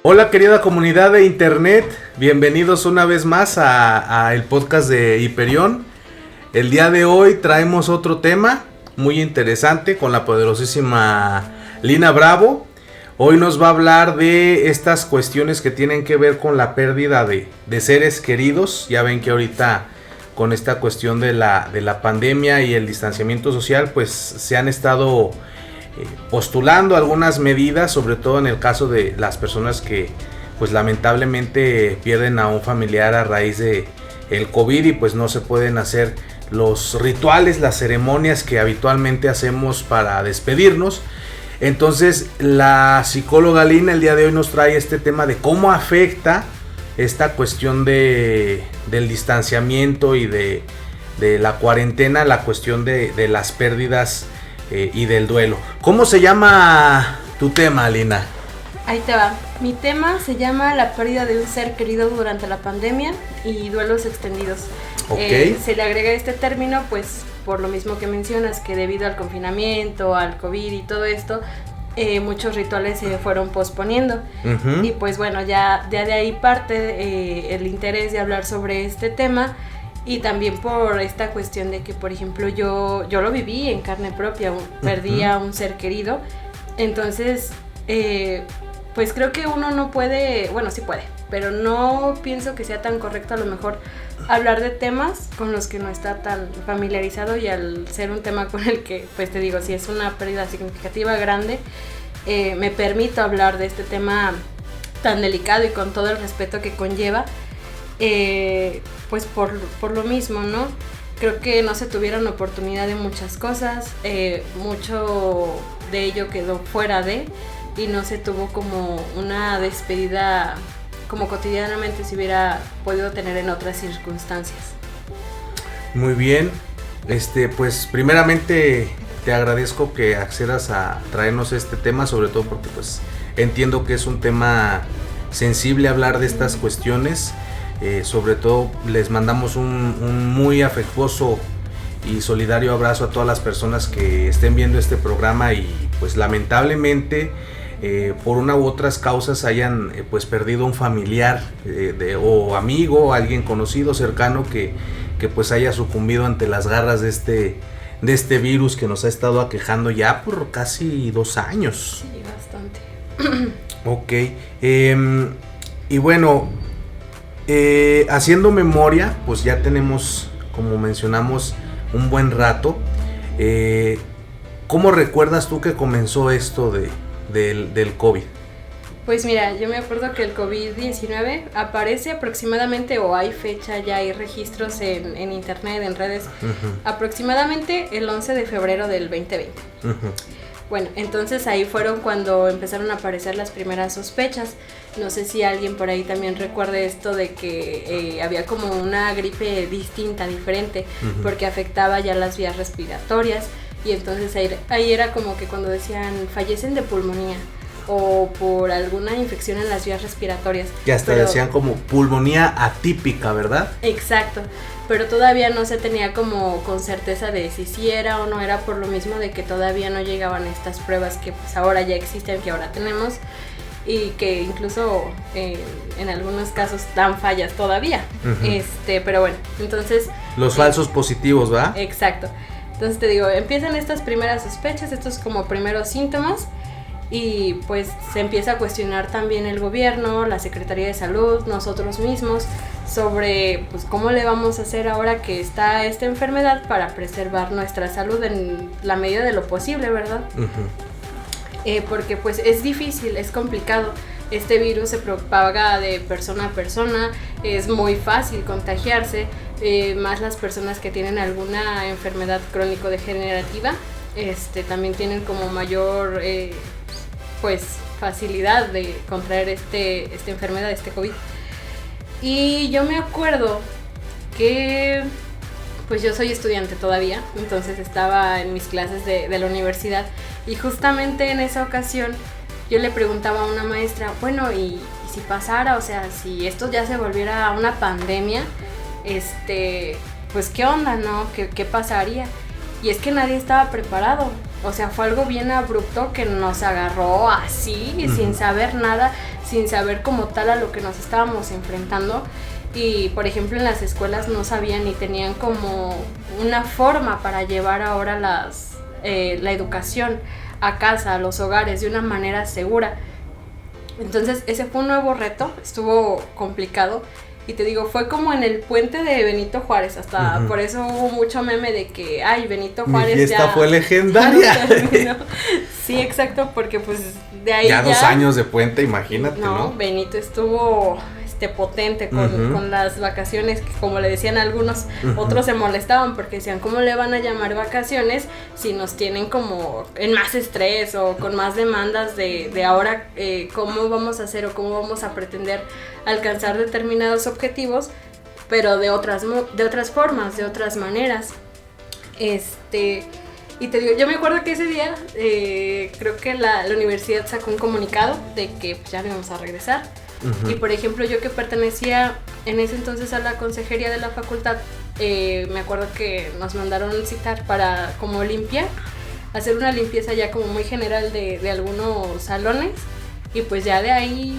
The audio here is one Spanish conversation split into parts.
Hola querida comunidad de internet, bienvenidos una vez más a el podcast de Hiperión. El día de hoy traemos otro tema muy interesante con la poderosísima Lina Bravo. Hoy nos va a hablar de estas cuestiones que tienen que ver con la pérdida de seres queridos. Ya ven que ahorita con esta cuestión de la pandemia y el distanciamiento social, pues se han estado postulando algunas medidas, sobre todo en el caso de las personas que pues lamentablemente pierden a un familiar a raíz de el COVID y pues no se pueden hacer los rituales, las ceremonias que habitualmente hacemos para despedirnos. Entonces la psicóloga Lina el día de hoy nos trae este tema de cómo afecta esta cuestión del distanciamiento y de la cuarentena, la cuestión de las pérdidas y del duelo. ¿Cómo se llama tu tema, Lina? Ahí te va. Mi tema se llama la pérdida de un ser querido durante la pandemia y duelos extendidos. Okay. Se le agrega este término pues por lo mismo que mencionas, que debido al confinamiento, al COVID y todo esto, muchos rituales se fueron posponiendo. Uh-huh. Y pues bueno, ya de ahí parte el interés de hablar sobre este tema. Y también por esta cuestión de que, por ejemplo, yo lo viví en carne propia, perdí a un ser querido. Entonces, pues creo que uno no puede, bueno, sí puede, pero no pienso que sea tan correcto a lo mejor hablar de temas con los que no está tan familiarizado, y al ser un tema con el que, pues te digo, si es una pérdida significativa, grande, me permito hablar de este tema tan delicado y con todo el respeto que conlleva. Pues por lo mismo, ¿no? Creo que no se tuvieron oportunidad de muchas cosas, mucho de ello quedó fuera de, y no se tuvo como una despedida como cotidianamente se hubiera podido tener en otras circunstancias. Muy bien, pues primeramente te agradezco que accedas a traernos este tema, sobre todo porque pues entiendo que es un tema sensible hablar de estas cuestiones. Sobre todo les mandamos un muy afectuoso y solidario abrazo a todas las personas que estén viendo este programa y pues lamentablemente por una u otras causas hayan pues perdido un familiar o amigo, alguien conocido, cercano que pues haya sucumbido ante las garras de este virus que nos ha estado aquejando ya por casi 2 años. Sí, bastante. Ok, y bueno, haciendo memoria, pues ya tenemos, como mencionamos, un buen rato. ¿Cómo recuerdas tú que comenzó esto del COVID? Pues mira, yo me acuerdo que el COVID-19 aparece aproximadamente, o hay fecha, ya hay registros en internet, en redes, uh-huh, aproximadamente el 11 de febrero del 2020. Uh-huh. Bueno, entonces ahí fueron cuando empezaron a aparecer las primeras sospechas. No sé si alguien por ahí también recuerde esto de que había como una gripe distinta, diferente, uh-huh, porque afectaba ya las vías respiratorias. Y entonces ahí era como que cuando decían fallecen de pulmonía o por alguna infección en las vías respiratorias. Que hasta decían como pulmonía atípica, ¿verdad? Exacto, pero todavía no se tenía como con certeza de si sí era o no era, por lo mismo de que todavía no llegaban estas pruebas que pues ahora ya existen, que ahora tenemos, y que incluso en algunos casos dan fallas todavía. Uh-huh. Pero bueno, entonces los falsos positivos, ¿verdad? Exacto. Entonces te digo, empiezan estas primeras sospechas, estos como primeros síntomas, y pues se empieza a cuestionar también el gobierno, la Secretaría de Salud, nosotros mismos, sobre pues cómo le vamos a hacer ahora que está esta enfermedad para preservar nuestra salud en la medida de lo posible, ¿verdad? Uh-huh. Porque pues es difícil, es complicado. Este virus se propaga de persona a persona, es muy fácil contagiarse, más las personas que tienen alguna enfermedad crónico-degenerativa, también tienen como mayor pues facilidad de contraer esta enfermedad, este COVID. Y yo me acuerdo que pues yo soy estudiante todavía, entonces estaba en mis clases de la universidad, y justamente en esa ocasión yo le preguntaba a una maestra, bueno, y si pasara, o sea, si esto ya se volviera una pandemia, pues qué onda, ¿no? ¿Qué pasaría? Y es que nadie estaba preparado. O sea, fue algo bien abrupto que nos agarró así, sin saber nada, sin saber como tal a lo que nos estábamos enfrentando. Y por ejemplo en las escuelas no sabían ni tenían como una forma para llevar ahora la educación a casa, a los hogares de una manera segura. Entonces ese fue un nuevo reto, estuvo complicado. Y te digo, fue como en el puente de Benito Juárez, hasta por eso hubo mucho meme de que, ay, Benito Juárez mi fiesta ya fue legendaria. Sí, exacto, porque pues de ahí ya 2 años de puente, imagínate, ¿no? Benito estuvo potente con las vacaciones, que como le decían algunos, otros se molestaban porque decían, ¿cómo le van a llamar vacaciones si nos tienen como en más estrés o con más demandas de ahora cómo vamos a hacer o cómo vamos a pretender alcanzar determinados objetivos, pero de otras formas, de otras maneras? Y te digo, yo me acuerdo que ese día creo que la universidad sacó un comunicado de que pues, ya no íbamos a regresar. Y por ejemplo, yo que pertenecía en ese entonces a la consejería de la facultad, me acuerdo que nos mandaron citar para como hacer una limpieza ya como muy general de algunos salones. Y pues ya de ahí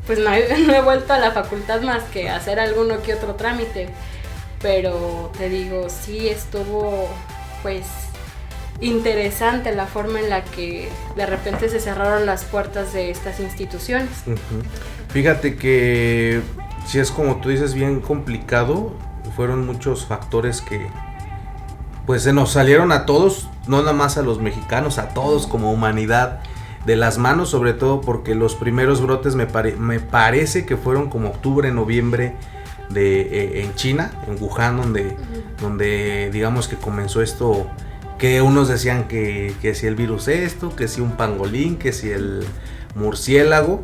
pues no he vuelto a la facultad más que hacer alguno que otro trámite. Pero te digo, sí estuvo pues interesante la forma en la que de repente se cerraron las puertas de estas instituciones. Fíjate que si es como tú dices, bien complicado. Fueron muchos factores que pues se nos salieron a todos, no nada más a los mexicanos, a todos como humanidad de las manos, sobre todo porque los primeros brotes me parece que fueron como octubre, noviembre en China, en Wuhan, donde digamos que comenzó esto, que unos decían que si el virus que si un pangolín, que si el murciélago,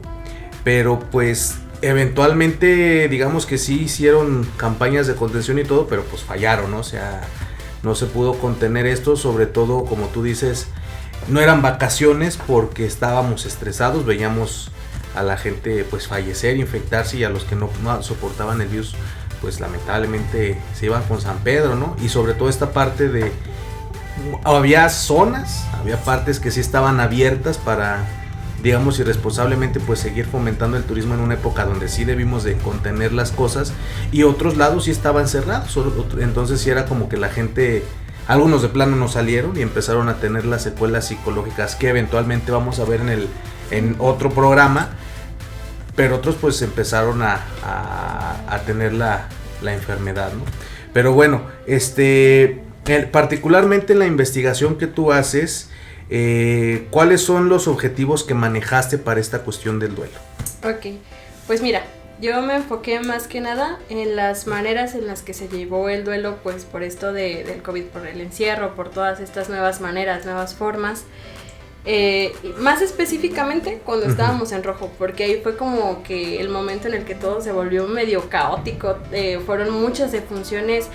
pero pues eventualmente digamos que sí hicieron campañas de contención y todo, pero pues fallaron, ¿no? O sea, no se pudo contener esto, sobre todo como tú dices, no eran vacaciones porque estábamos estresados, veíamos a la gente pues fallecer, infectarse, y a los que no soportaban el virus pues lamentablemente se iban con San Pedro, ¿no? Y sobre todo esta parte había partes que sí estaban abiertas para, digamos, irresponsablemente pues seguir fomentando el turismo en una época donde sí debimos de contener las cosas, y otros lados sí estaban cerrados. Entonces sí era como que la gente, algunos de plano no salieron y empezaron a tener las secuelas psicológicas que eventualmente vamos a ver en otro programa, pero otros pues empezaron a tener la enfermedad, ¿no? Pero bueno, particularmente en la investigación que tú haces, ¿cuáles son los objetivos que manejaste para esta cuestión del duelo? Ok, pues mira, yo me enfoqué más que nada en las maneras en las que se llevó el duelo, pues por esto del COVID, por el encierro, por todas estas nuevas maneras, nuevas formas. Más específicamente cuando estábamos en rojo, porque ahí fue como que el momento en el que todo se volvió medio caótico. Fueron muchas defunciones.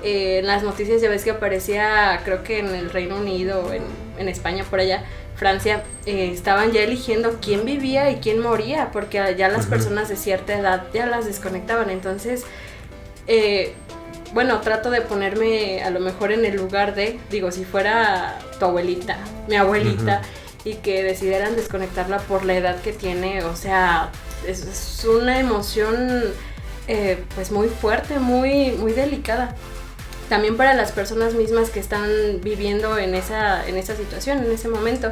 En las noticias ya ves que aparecía, creo que en el Reino Unido, en España, por allá, Francia, estaban ya eligiendo quién vivía y quién moría, porque ya las personas de cierta edad ya las desconectaban. Entonces, bueno, trato de ponerme a lo mejor en el lugar digo, si fuera tu abuelita, mi abuelita, y que decidieran desconectarla por la edad que tiene, o sea, es una emoción pues muy fuerte, muy, muy delicada. También para las personas mismas que están viviendo en esa situación, en ese momento.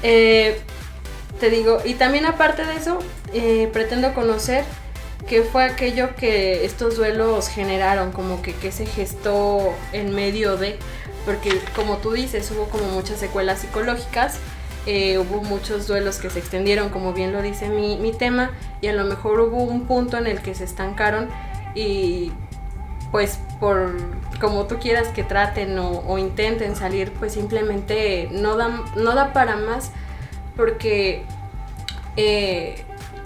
Te digo, y también aparte de eso, pretendo conocer qué fue aquello que estos duelos generaron, como que se gestó en medio de, porque como tú dices, hubo como muchas secuelas psicológicas, hubo muchos duelos que se extendieron, como bien lo dice mi tema, y a lo mejor hubo un punto en el que se estancaron y pues por como tú quieras que traten o intenten salir, pues simplemente no da para más, porque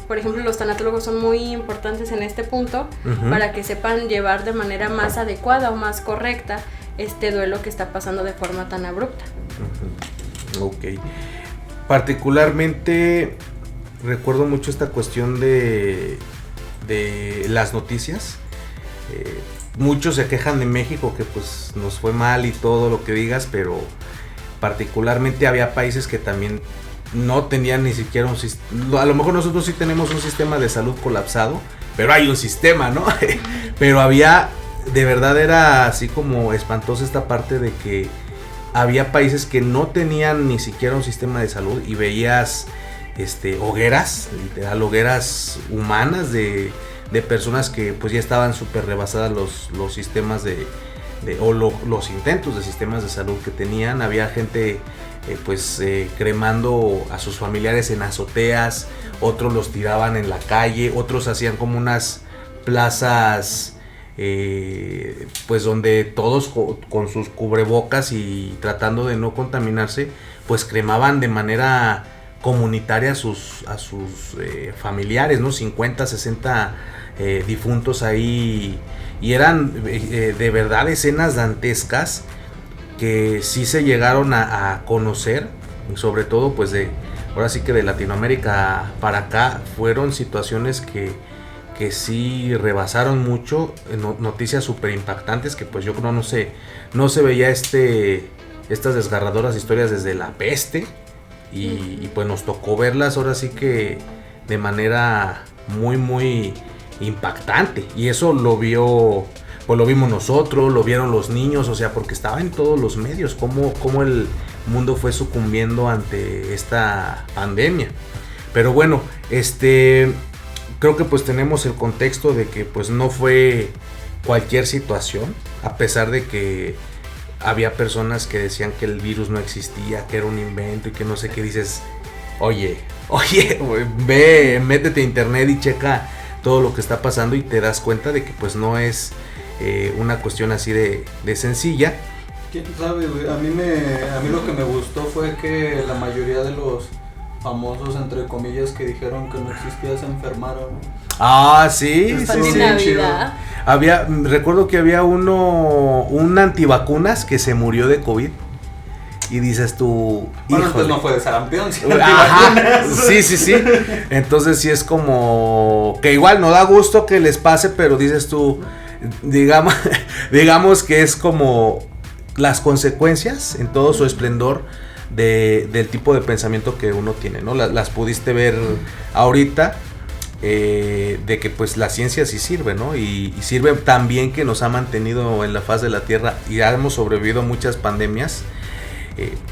por ejemplo los tanatólogos son muy importantes en este punto para que sepan llevar de manera más adecuada o más correcta este duelo que está pasando de forma tan abrupta. Ok. Particularmente recuerdo mucho esta cuestión de las noticias. Muchos se quejan de México que pues nos fue mal y todo lo que digas, pero particularmente había países que también no tenían ni siquiera un sistema. A lo mejor nosotros sí tenemos un sistema de salud colapsado, pero hay un sistema, ¿no? Pero había, de verdad era así como espantosa esta parte de que había países que no tenían ni siquiera un sistema de salud y veías hogueras, literal hogueras humanas de personas que pues ya estaban súper rebasadas los sistemas los intentos de sistemas de salud que tenían. Había gente cremando a sus familiares en azoteas, otros los tiraban en la calle, otros hacían como unas plazas pues donde todos con sus cubrebocas y tratando de no contaminarse, pues cremaban de manera comunitaria a sus familiares, ¿no? 50, 60 difuntos ahí, y eran de verdad escenas dantescas que sí se llegaron a conocer, sobre todo pues ahora sí que de Latinoamérica para acá, fueron situaciones que sí rebasaron mucho, noticias súper impactantes que pues yo creo no se veía estas desgarradoras historias desde la peste, y pues nos tocó verlas ahora sí que de manera muy muy impactante, y eso lo vimos nosotros, lo vieron los niños, o sea, porque estaba en todos los medios cómo el mundo fue sucumbiendo ante esta pandemia. Pero bueno, creo que pues tenemos el contexto de que pues no fue cualquier situación, a pesar de que había personas que decían que el virus no existía, que era un invento y que no sé qué. Dices, oye, ve, métete a internet y checa todo lo que está pasando y te das cuenta de que pues no es una cuestión así de sencilla. ¿Quién sabe, güey? A mí lo que me gustó fue que la mayoría de los famosos, entre comillas, que dijeron que no existía se enfermaron. Ah, sí, sí. Navidad. Recuerdo que había un antivacunas que se murió de COVID. Y dices tú, bueno, entonces no fue de sarampión, sino sí. Entonces sí es como que igual no da gusto que les pase, pero dices tú, digamos que es como las consecuencias en todo su esplendor del tipo de pensamiento que uno tiene, ¿no? Las pudiste ver ahorita, de que pues la ciencia sí sirve, ¿no? Y sirve también, que nos ha mantenido en la faz de la tierra y hemos sobrevivido a muchas pandemias.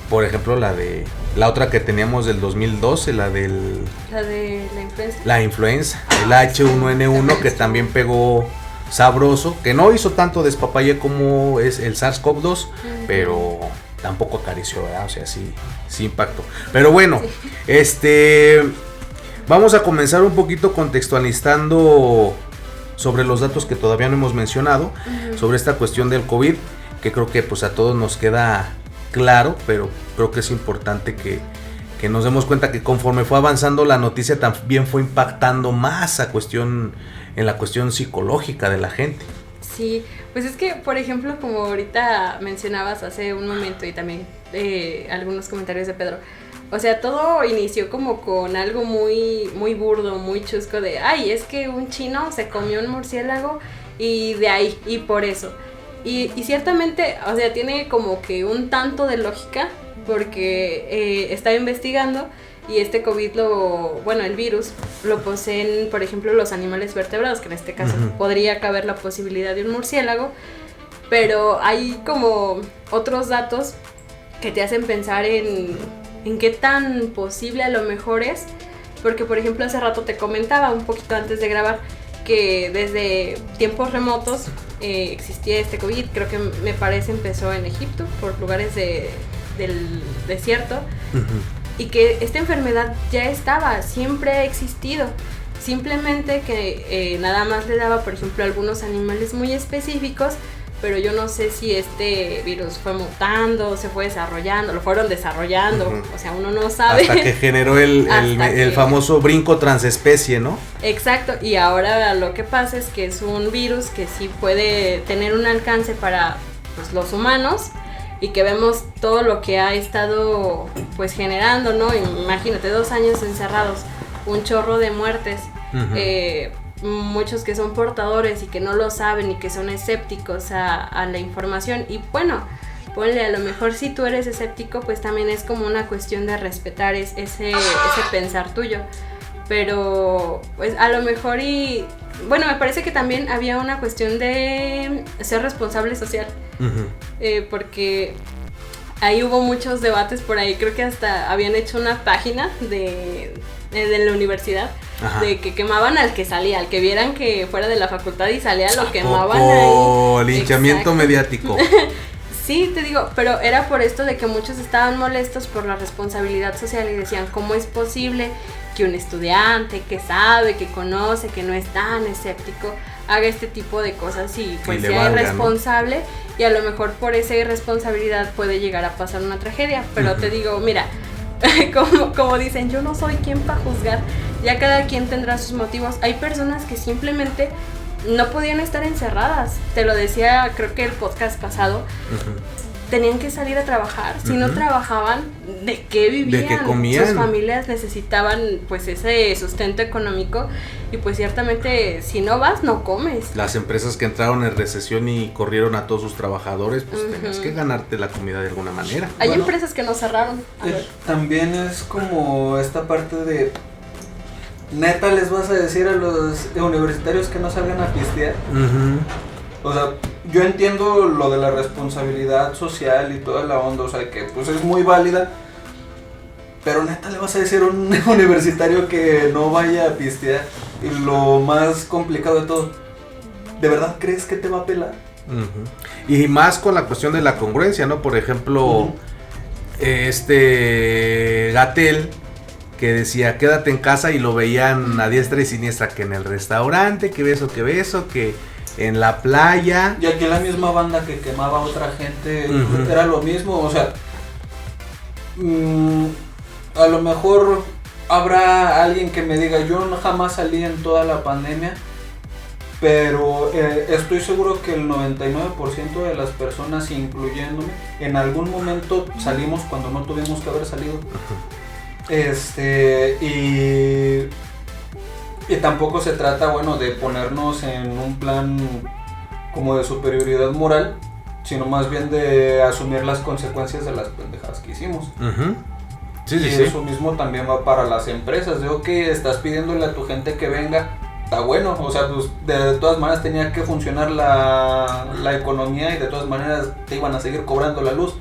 Por ejemplo, la otra que teníamos del 2012, la de la influenza. La influenza, el H1N1, que también pegó sabroso, que no hizo tanto despapalle como es el SARS-CoV-2, pero tampoco acarició, ¿verdad? O sea, sí impactó. Pero bueno, vamos a comenzar un poquito contextualizando sobre los datos que todavía no hemos mencionado, sobre esta cuestión del COVID, que creo que pues a todos nos queda claro, pero creo que es importante que nos demos cuenta que conforme fue avanzando la noticia también fue impactando más en la cuestión psicológica de la gente. Sí, pues es que, por ejemplo, como ahorita mencionabas hace un momento y también algunos comentarios de Pedro, o sea, todo inició como con algo muy, muy burdo, muy chusco de, ay, es que un chino se comió un murciélago y de ahí, y por eso. Y ciertamente, o sea, tiene como que un tanto de lógica, porque estaba investigando y ese COVID el virus lo poseen, por ejemplo, los animales vertebrados, que en este caso podría caber la posibilidad de un murciélago, pero hay como otros datos que te hacen pensar en qué tan posible a lo mejor es, porque por ejemplo hace rato te comentaba un poquito antes de grabar que desde tiempos remotos existía este COVID. Creo que me parece empezó en Egipto, por lugares del desierto, y que esta enfermedad ya estaba, siempre ha existido, simplemente que nada más le daba, por ejemplo, a algunos animales muy específicos, pero yo no sé si este virus fue mutando, se fue desarrollando, lo fueron desarrollando, o sea, uno no sabe. Hasta que generó el famoso brinco transespecie, ¿no? Exacto, y ahora lo que pasa es que es un virus que sí puede tener un alcance para pues, los humanos, y que vemos todo lo que ha estado pues generando, ¿no? Imagínate, 2 años encerrados, un chorro de muertes, muchos que son portadores y que no lo saben y que son escépticos a la información. Y bueno, ponle, a lo mejor si tú eres escéptico, pues también es como una cuestión de respetar ese pensar tuyo. Pero pues a lo mejor bueno, me parece que también había una cuestión de ser responsable social. Porque ahí hubo muchos debates por ahí, creo que hasta habían hecho una página de la universidad. Ajá. De que quemaban al que salía, al que vieran que fuera de la facultad y salía, lo quemaban ahí. Linchamiento mediático. Sí, te digo, pero era por esto de que muchos estaban molestos por la responsabilidad social y decían, ¿cómo es posible que un estudiante que sabe, que conoce, que no es tan escéptico, haga este tipo de cosas y pues sea irresponsable, ¿no? Y a lo mejor por esa irresponsabilidad puede llegar a pasar una tragedia? Pero te digo, mira, como dicen, yo no soy quien para juzgar, ya cada quien tendrá sus motivos. Hay personas que simplemente no podían estar encerradas, te lo decía creo que el podcast pasado, tenían que salir a trabajar, si no trabajaban, ¿de qué vivían? ¿De qué comían? Sus familias necesitaban pues ese sustento económico y pues ciertamente si no vas no comes. Las empresas que entraron en recesión y corrieron a todos sus trabajadores, pues tenías que ganarte la comida de alguna manera. Hay empresas que no cerraron. También es como esta parte de, neta les vas a decir a los universitarios que no salgan a pistear. O sea, yo entiendo lo de la responsabilidad social y toda la onda, o sea, que pues es muy válida, pero neta le vas a decir a un universitario que no vaya a pistear. Y lo más complicado de todo, ¿de verdad crees que te va a pelar? Y más con la cuestión de la congruencia, ¿no? Por ejemplo, Gatell, que decía quédate en casa, y lo veían a diestra y siniestra, que en el restaurante, que beso, que en la playa. Y aquí la misma banda que quemaba a otra gente, era lo mismo, o sea, a lo mejor habrá alguien que me diga, yo jamás salí en toda la pandemia, pero estoy seguro que el 99% de las personas, incluyéndome, en algún momento salimos cuando no tuvimos que haber salido. Y tampoco se trata, bueno, de ponernos en un plan como de superioridad moral, sino más bien de asumir las consecuencias de las pendejadas que hicimos. Eso mismo también va para las empresas. Digo que estás pidiéndole a tu gente que venga, está bueno, o sea, pues de todas maneras tenía que funcionar la economía y de todas maneras te iban a seguir cobrando la luz.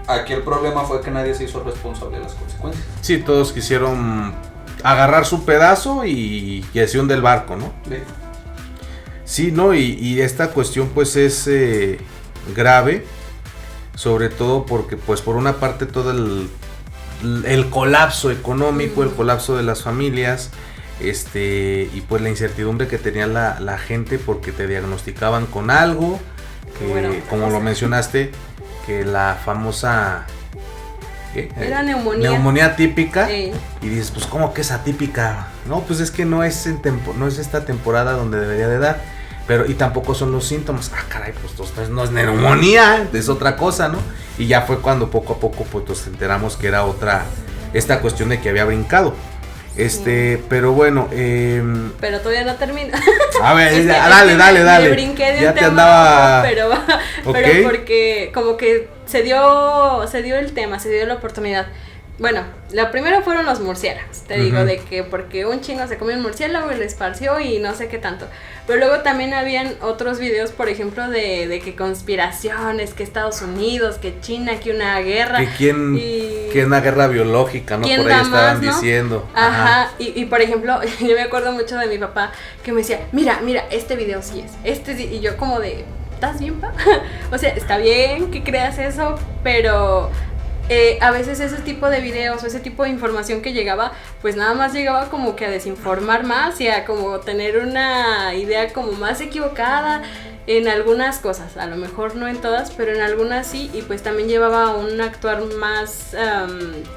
Aquí el problema fue que nadie se hizo responsable de las consecuencias. Sí, todos quisieron agarrar su pedazo y se hunde el barco, ¿no? Sí, ¿no? Y esta cuestión pues es grave, sobre todo porque pues por una parte todo el colapso económico, el colapso de las familias, y pues la incertidumbre que tenía la gente porque te diagnosticaban con algo, que como lo mencionaste, que la famosa... Era neumonía. Neumonía típica. Y dices, pues ¿cómo que es atípica? No, pues es que no es esta temporada donde debería de dar. Pero y tampoco son los síntomas. Ah, caray, pues no es neumonía, es otra cosa, ¿no? Y ya fue cuando poco a poco pues nos enteramos que era esta cuestión de que había brincado. Pero bueno, pero todavía no termina. A ver, dale. Me brinqué de ya un te tema, andaba... pero porque como que se dio el tema, se dio la oportunidad. Bueno, lo primero fueron los murciélagos, te digo, de que porque un chingo se comió un murciélago y le esparció y no sé qué tanto. Pero luego también habían otros videos, por ejemplo, de que conspiraciones, que Estados Unidos, que China, que una guerra. Que una guerra biológica, ¿no? Por ahí estaban diciendo. Ajá. Y por ejemplo, yo me acuerdo mucho de mi papá que me decía, mira, este video sí es, sí. Y yo como de, ¿estás bien, pa? O sea, está bien que creas eso, pero... a veces ese tipo de videos o ese tipo de información que llegaba, pues nada más llegaba como que a desinformar más y a como tener una idea como más equivocada en algunas cosas, a lo mejor no en todas, pero en algunas sí, y pues también llevaba a un actuar más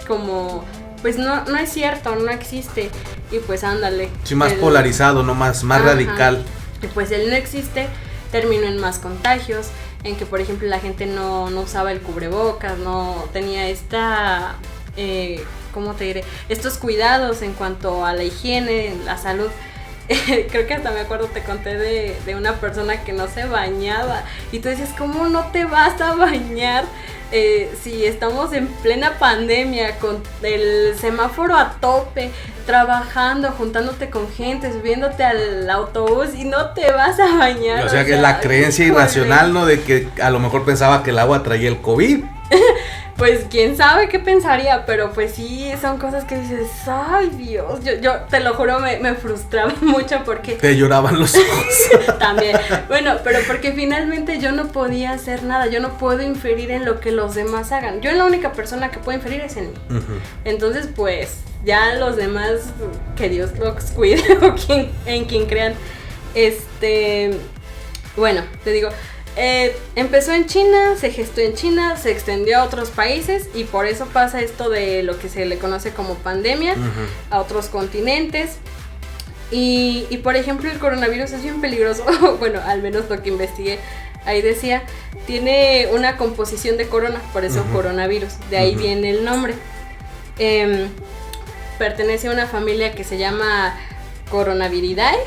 como, pues no es cierto, no existe, y pues ándale. Sí, más polarizado, no más radical. Y pues él no existe, terminó en más contagios, en que por ejemplo la gente no usaba el cubrebocas, no tenía ¿cómo te diré? Estos cuidados en cuanto a la higiene, la salud. creo que hasta me acuerdo, te conté de una persona que no se bañaba y tú decías, ¿cómo no te vas a bañar si estamos en plena pandemia con el semáforo a tope, trabajando, juntándote con gente, subiéndote al autobús y no te vas a bañar? O sea, que es la creencia irracional, ¿no? De que a lo mejor pensaba que el agua traía el COVID. Pues quién sabe qué pensaría, pero pues sí, son cosas que dices, ay Dios, yo te lo juro, me frustraba mucho porque... Te lloraban los ojos. También, bueno, pero porque finalmente yo no podía hacer nada, yo no puedo inferir en lo que los demás hagan, yo la única persona que puedo inferir es en mí. Entonces pues ya los demás, que Dios los cuide o en quien crean. Bueno, te digo... empezó en China, se gestó en China, se extendió a otros países y por eso pasa esto de lo que se le conoce como pandemia a otros continentes. Y por ejemplo el coronavirus es bien peligroso, bueno, al menos lo que investigué, ahí decía, tiene una composición de corona, por eso coronavirus, de ahí viene el nombre. Pertenece a una familia que se llama Coronaviridae.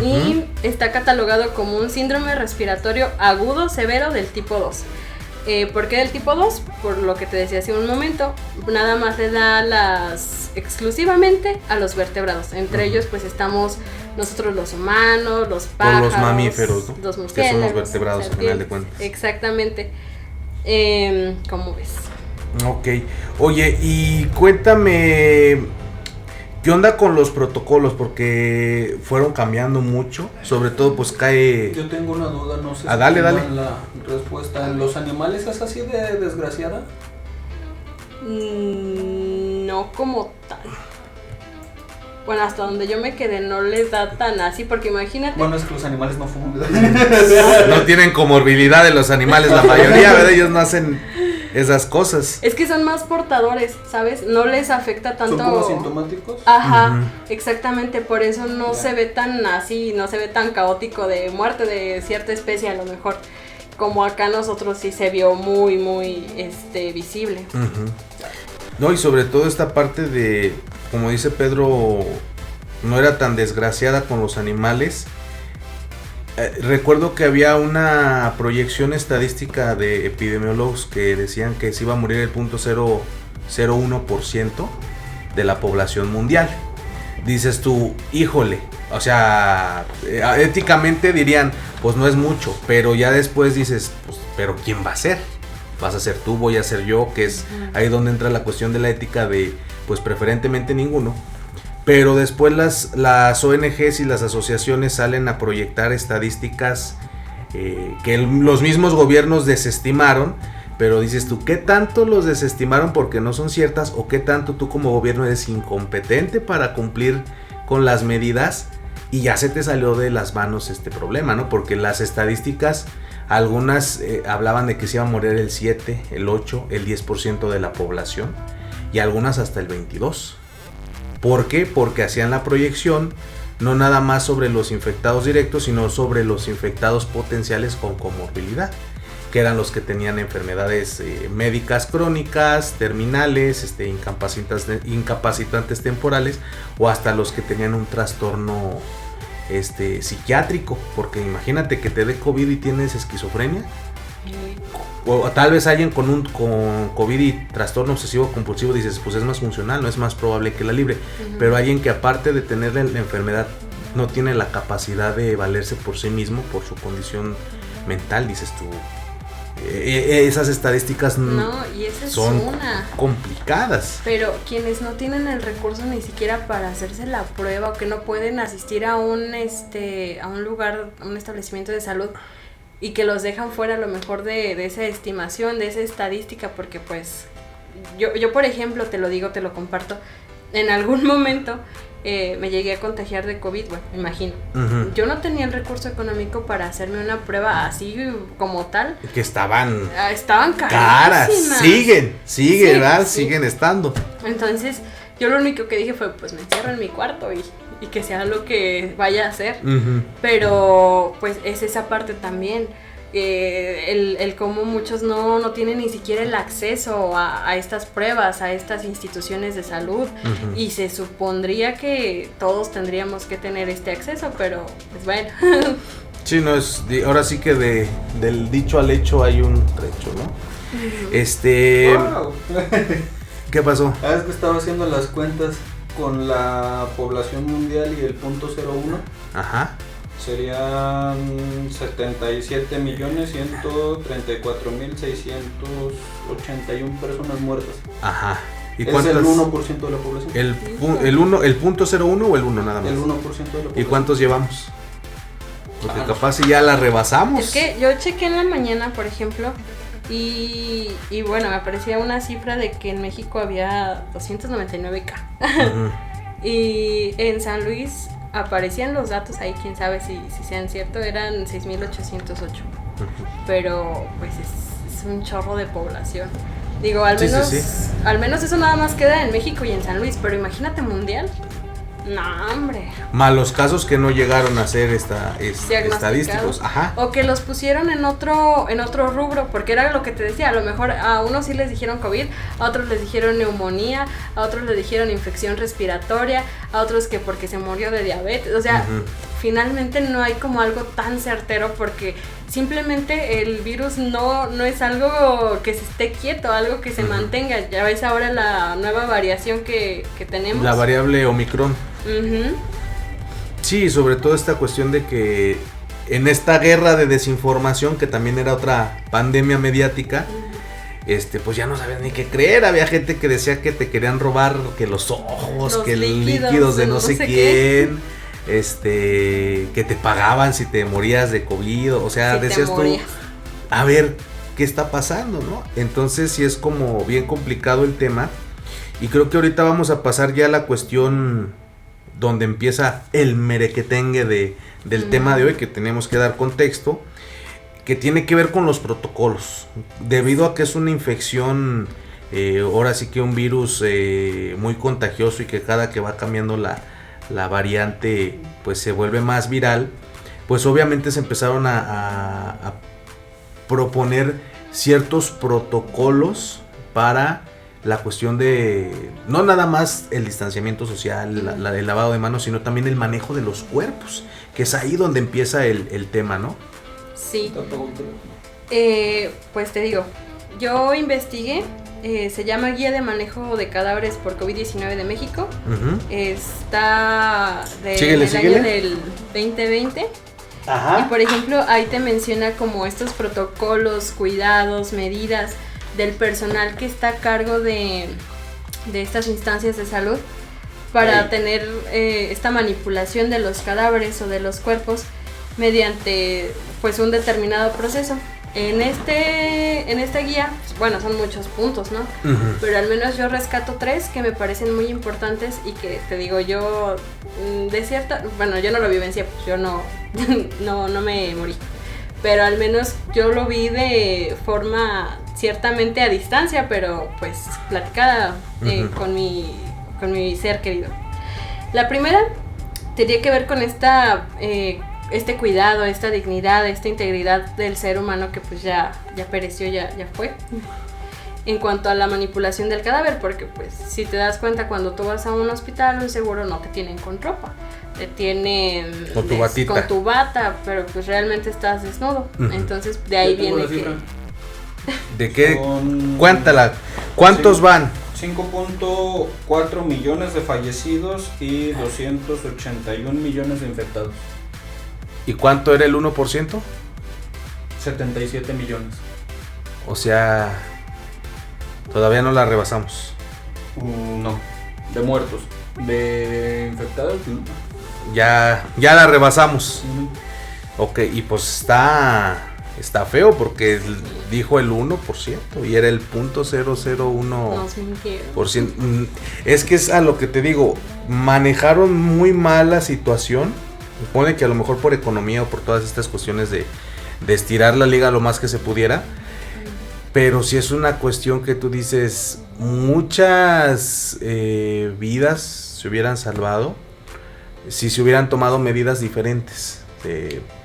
Y está catalogado como un síndrome respiratorio agudo severo del tipo 2. ¿Por qué del tipo 2? Por lo que te decía hace un momento, nada más le da exclusivamente a los vertebrados. Entre ellos pues estamos nosotros los humanos, los pájaros, los mamíferos, ¿no? Los murciélagos, que son los vertebrados al final de cuentas. Exactamente. ¿Cómo ves? Ok. Oye, y cuéntame... ¿Qué onda con los protocolos? Porque fueron cambiando mucho, sobre todo pues cae... Yo tengo una duda, no sé dale. La respuesta. ¿En los animales es así de desgraciada? No como tal. Bueno, hasta donde yo me quedé no les da tan así, porque imagínate... Bueno, es que los animales no fuman. No tienen comorbilidad de los animales, la mayoría, ¿verdad? Ellos no hacen... esas cosas. Es que son más portadores, ¿sabes? No les afecta tanto. ¿Son como sintomáticos? Ajá, exactamente, por eso no se ve tan así, no se ve tan caótico de muerte de cierta especie a lo mejor. Como acá nosotros sí se vio muy, muy visible. No, y sobre todo esta parte de, como dice Pedro, no era tan desgraciada con los animales. Recuerdo que había una proyección estadística de epidemiólogos que decían que se iba a morir el 0.001% de la población mundial. Dices tú, híjole, o sea, éticamente dirían, pues no es mucho, pero ya después dices, pues, pero ¿quién va a ser? Vas a ser tú, voy a ser yo, que es ahí donde entra la cuestión de la ética de, pues preferentemente ninguno. Pero después las ONGs y las asociaciones salen a proyectar estadísticas que los mismos gobiernos desestimaron, pero dices tú, ¿qué tanto los desestimaron porque no son ciertas o qué tanto tú como gobierno eres incompetente para cumplir con las medidas y ya se te salió de las manos este problema, ¿no? Porque las estadísticas, algunas hablaban de que se iba a morir el 7, el 8, el 10% de la población y algunas hasta el 22%. ¿Por qué? Porque hacían la proyección no nada más sobre los infectados directos, sino sobre los infectados potenciales con comorbilidad, que eran los que tenían enfermedades médicas crónicas, terminales, incapacitantes temporales, o hasta los que tenían un trastorno psiquiátrico, porque imagínate que te dé COVID y tienes esquizofrenia. O tal vez alguien con COVID y trastorno obsesivo compulsivo dices, pues es más funcional, no es más probable que la libre. Pero alguien que aparte de tener la enfermedad no tiene la capacidad de valerse por sí mismo, por su condición mental, dices tú. Esas estadísticas son complicadas. Pero quienes no tienen el recurso ni siquiera para hacerse la prueba o que no pueden asistir a un lugar, a un establecimiento de salud, y que los dejan fuera a lo mejor de esa estimación, de esa estadística, porque pues yo por ejemplo, te lo digo, te lo comparto, en algún momento me llegué a contagiar de COVID, bueno, me imagino. Yo no tenía el recurso económico para hacerme una prueba así como tal. Que estaban caras. Siguen, sí, ¿verdad? Sí. Siguen estando. Entonces, yo lo único que dije fue, pues me encierro en mi cuarto y que sea lo que vaya a hacer. Pero pues es esa parte también. el cómo muchos no tienen ni siquiera el acceso a estas pruebas, a estas instituciones de salud, y se supondría que todos tendríamos que tener este acceso, pero pues bueno. Sí, no es, ahora sí que del dicho al hecho hay un trecho, ¿no? Wow. ¿Qué pasó? Es que estaba haciendo las cuentas con la población mundial y el punto 01. Ajá. Serían 77.134.681 personas muertas. Ajá. ¿Y es el 1% de la población? ¿El punto 01 o el 1 nada más? El 1% de la población. ¿Y cuántos llevamos? Porque capaz si ya la rebasamos. Es que yo chequé en la mañana, por ejemplo, y bueno, me aparecía una cifra de que en México había 299K. Y en San Luis aparecían los datos ahí, quién sabe si sean ciertos, eran 6.808. Pero pues es un chorro de población. Digo, al menos eso nada más queda en México y en San Luis, pero imagínate mundial. No, hombre. Malos casos que no llegaron a ser estadísticos. Ajá. O que los pusieron en otro rubro, porque era lo que te decía, a lo mejor a unos sí les dijeron COVID, a otros les dijeron neumonía, a otros les dijeron infección respiratoria, a otros que porque se murió de diabetes, o sea, finalmente no hay como algo tan certero, porque simplemente el virus no es algo que se esté quieto, algo que se mantenga. Ya ves ahora la nueva variación que tenemos. La variable Omicron. Sí, sobre todo esta cuestión de que en esta guerra de desinformación, que también era otra pandemia mediática, pues ya no sabían ni qué creer. Había gente que decía que te querían robar que los ojos, que líquidos de no sé quién, que te pagaban si te morías de COVID, o sea, si decías tú, a ver, ¿qué está pasando, no? Entonces sí es como bien complicado el tema, y creo que ahorita vamos a pasar ya a la cuestión donde empieza el merequetengue del tema de hoy, que tenemos que dar contexto, que tiene que ver con los protocolos, debido a que es una infección, ahora sí que un virus muy contagioso, y que cada que va cambiando la variante pues se vuelve más viral. Pues obviamente se empezaron a proponer ciertos protocolos para la cuestión de no nada más el distanciamiento social, el lavado de manos, sino también el manejo de los cuerpos, que es ahí donde empieza el tema, ¿no? Sí. Pues te digo, yo investigué, se llama Guía de Manejo de Cadáveres por COVID-19 de México. Está del año del 2020. Ajá. Y por ejemplo, ahí te menciona como estos protocolos, cuidados, medidas del personal que está a cargo de estas instancias de salud para tener esta manipulación de los cadáveres o de los cuerpos mediante pues un determinado proceso. En esta guía, pues, bueno, son muchos puntos, ¿no? Pero al menos yo rescato 3 que me parecen muy importantes, y que te digo yo, bueno, yo no lo vivencié, pues yo no me morí, pero al menos yo lo vi de forma ciertamente a distancia, pero pues platicada con mi ser querido. La primera tenía que ver con este cuidado, esta dignidad, esta integridad del ser humano que pues ya pereció, ya fue. En cuanto a la manipulación del cadáver, porque pues si te das cuenta, cuando tú vas a un hospital, seguro no te tienen con ropa, te tienen con tu batita, con tu bata, pero pues realmente estás desnudo. Entonces de ahí viene que... ¿De qué? ¿Cuántos van? 5.4 millones de fallecidos y 281 millones de infectados. ¿Y cuánto era el 1%? 77 millones. O sea, todavía no la rebasamos. No, de muertos. De infectados, no. Ya la rebasamos. Ok, y pues está feo, porque dijo el 1% y era el 0.001%. Es que es a lo que te digo, manejaron muy mal la situación. Supone que a lo mejor por economía o por todas estas cuestiones de estirar la liga lo más que se pudiera, pero si es una cuestión que tú dices, muchas vidas se hubieran salvado si se hubieran tomado medidas diferentes.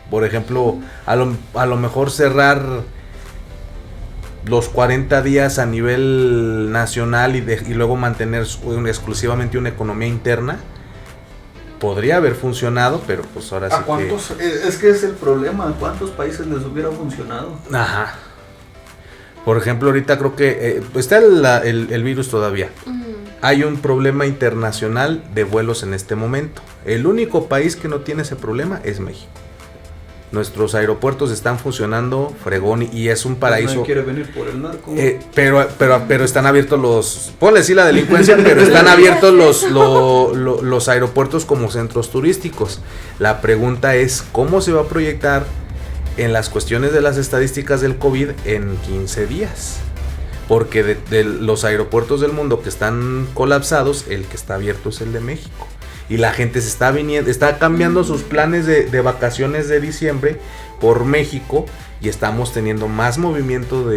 Por ejemplo, a lo mejor cerrar los 40 días a nivel nacional y luego mantener exclusivamente una economía interna, podría haber funcionado, pero pues ahora sí cuántos, es que es el problema, ¿a cuántos países les hubiera funcionado? Ajá. Por ejemplo, ahorita creo que está el virus todavía. Hay un problema internacional de vuelos en este momento. El único país que no tiene ese problema es México. Nuestros aeropuertos están funcionando fregón y es un paraíso. Nadie quiere venir por el narco. Pero están abiertos los... Ponle sí la delincuencia, pero están abiertos los aeropuertos como centros turísticos. La pregunta es, ¿cómo se va a proyectar en las cuestiones de las estadísticas del COVID en 15 días? Porque de los aeropuertos del mundo que están colapsados, el que está abierto es el de México. Y la gente se está viniendo, está cambiando sus planes de vacaciones de diciembre por México y estamos teniendo más movimiento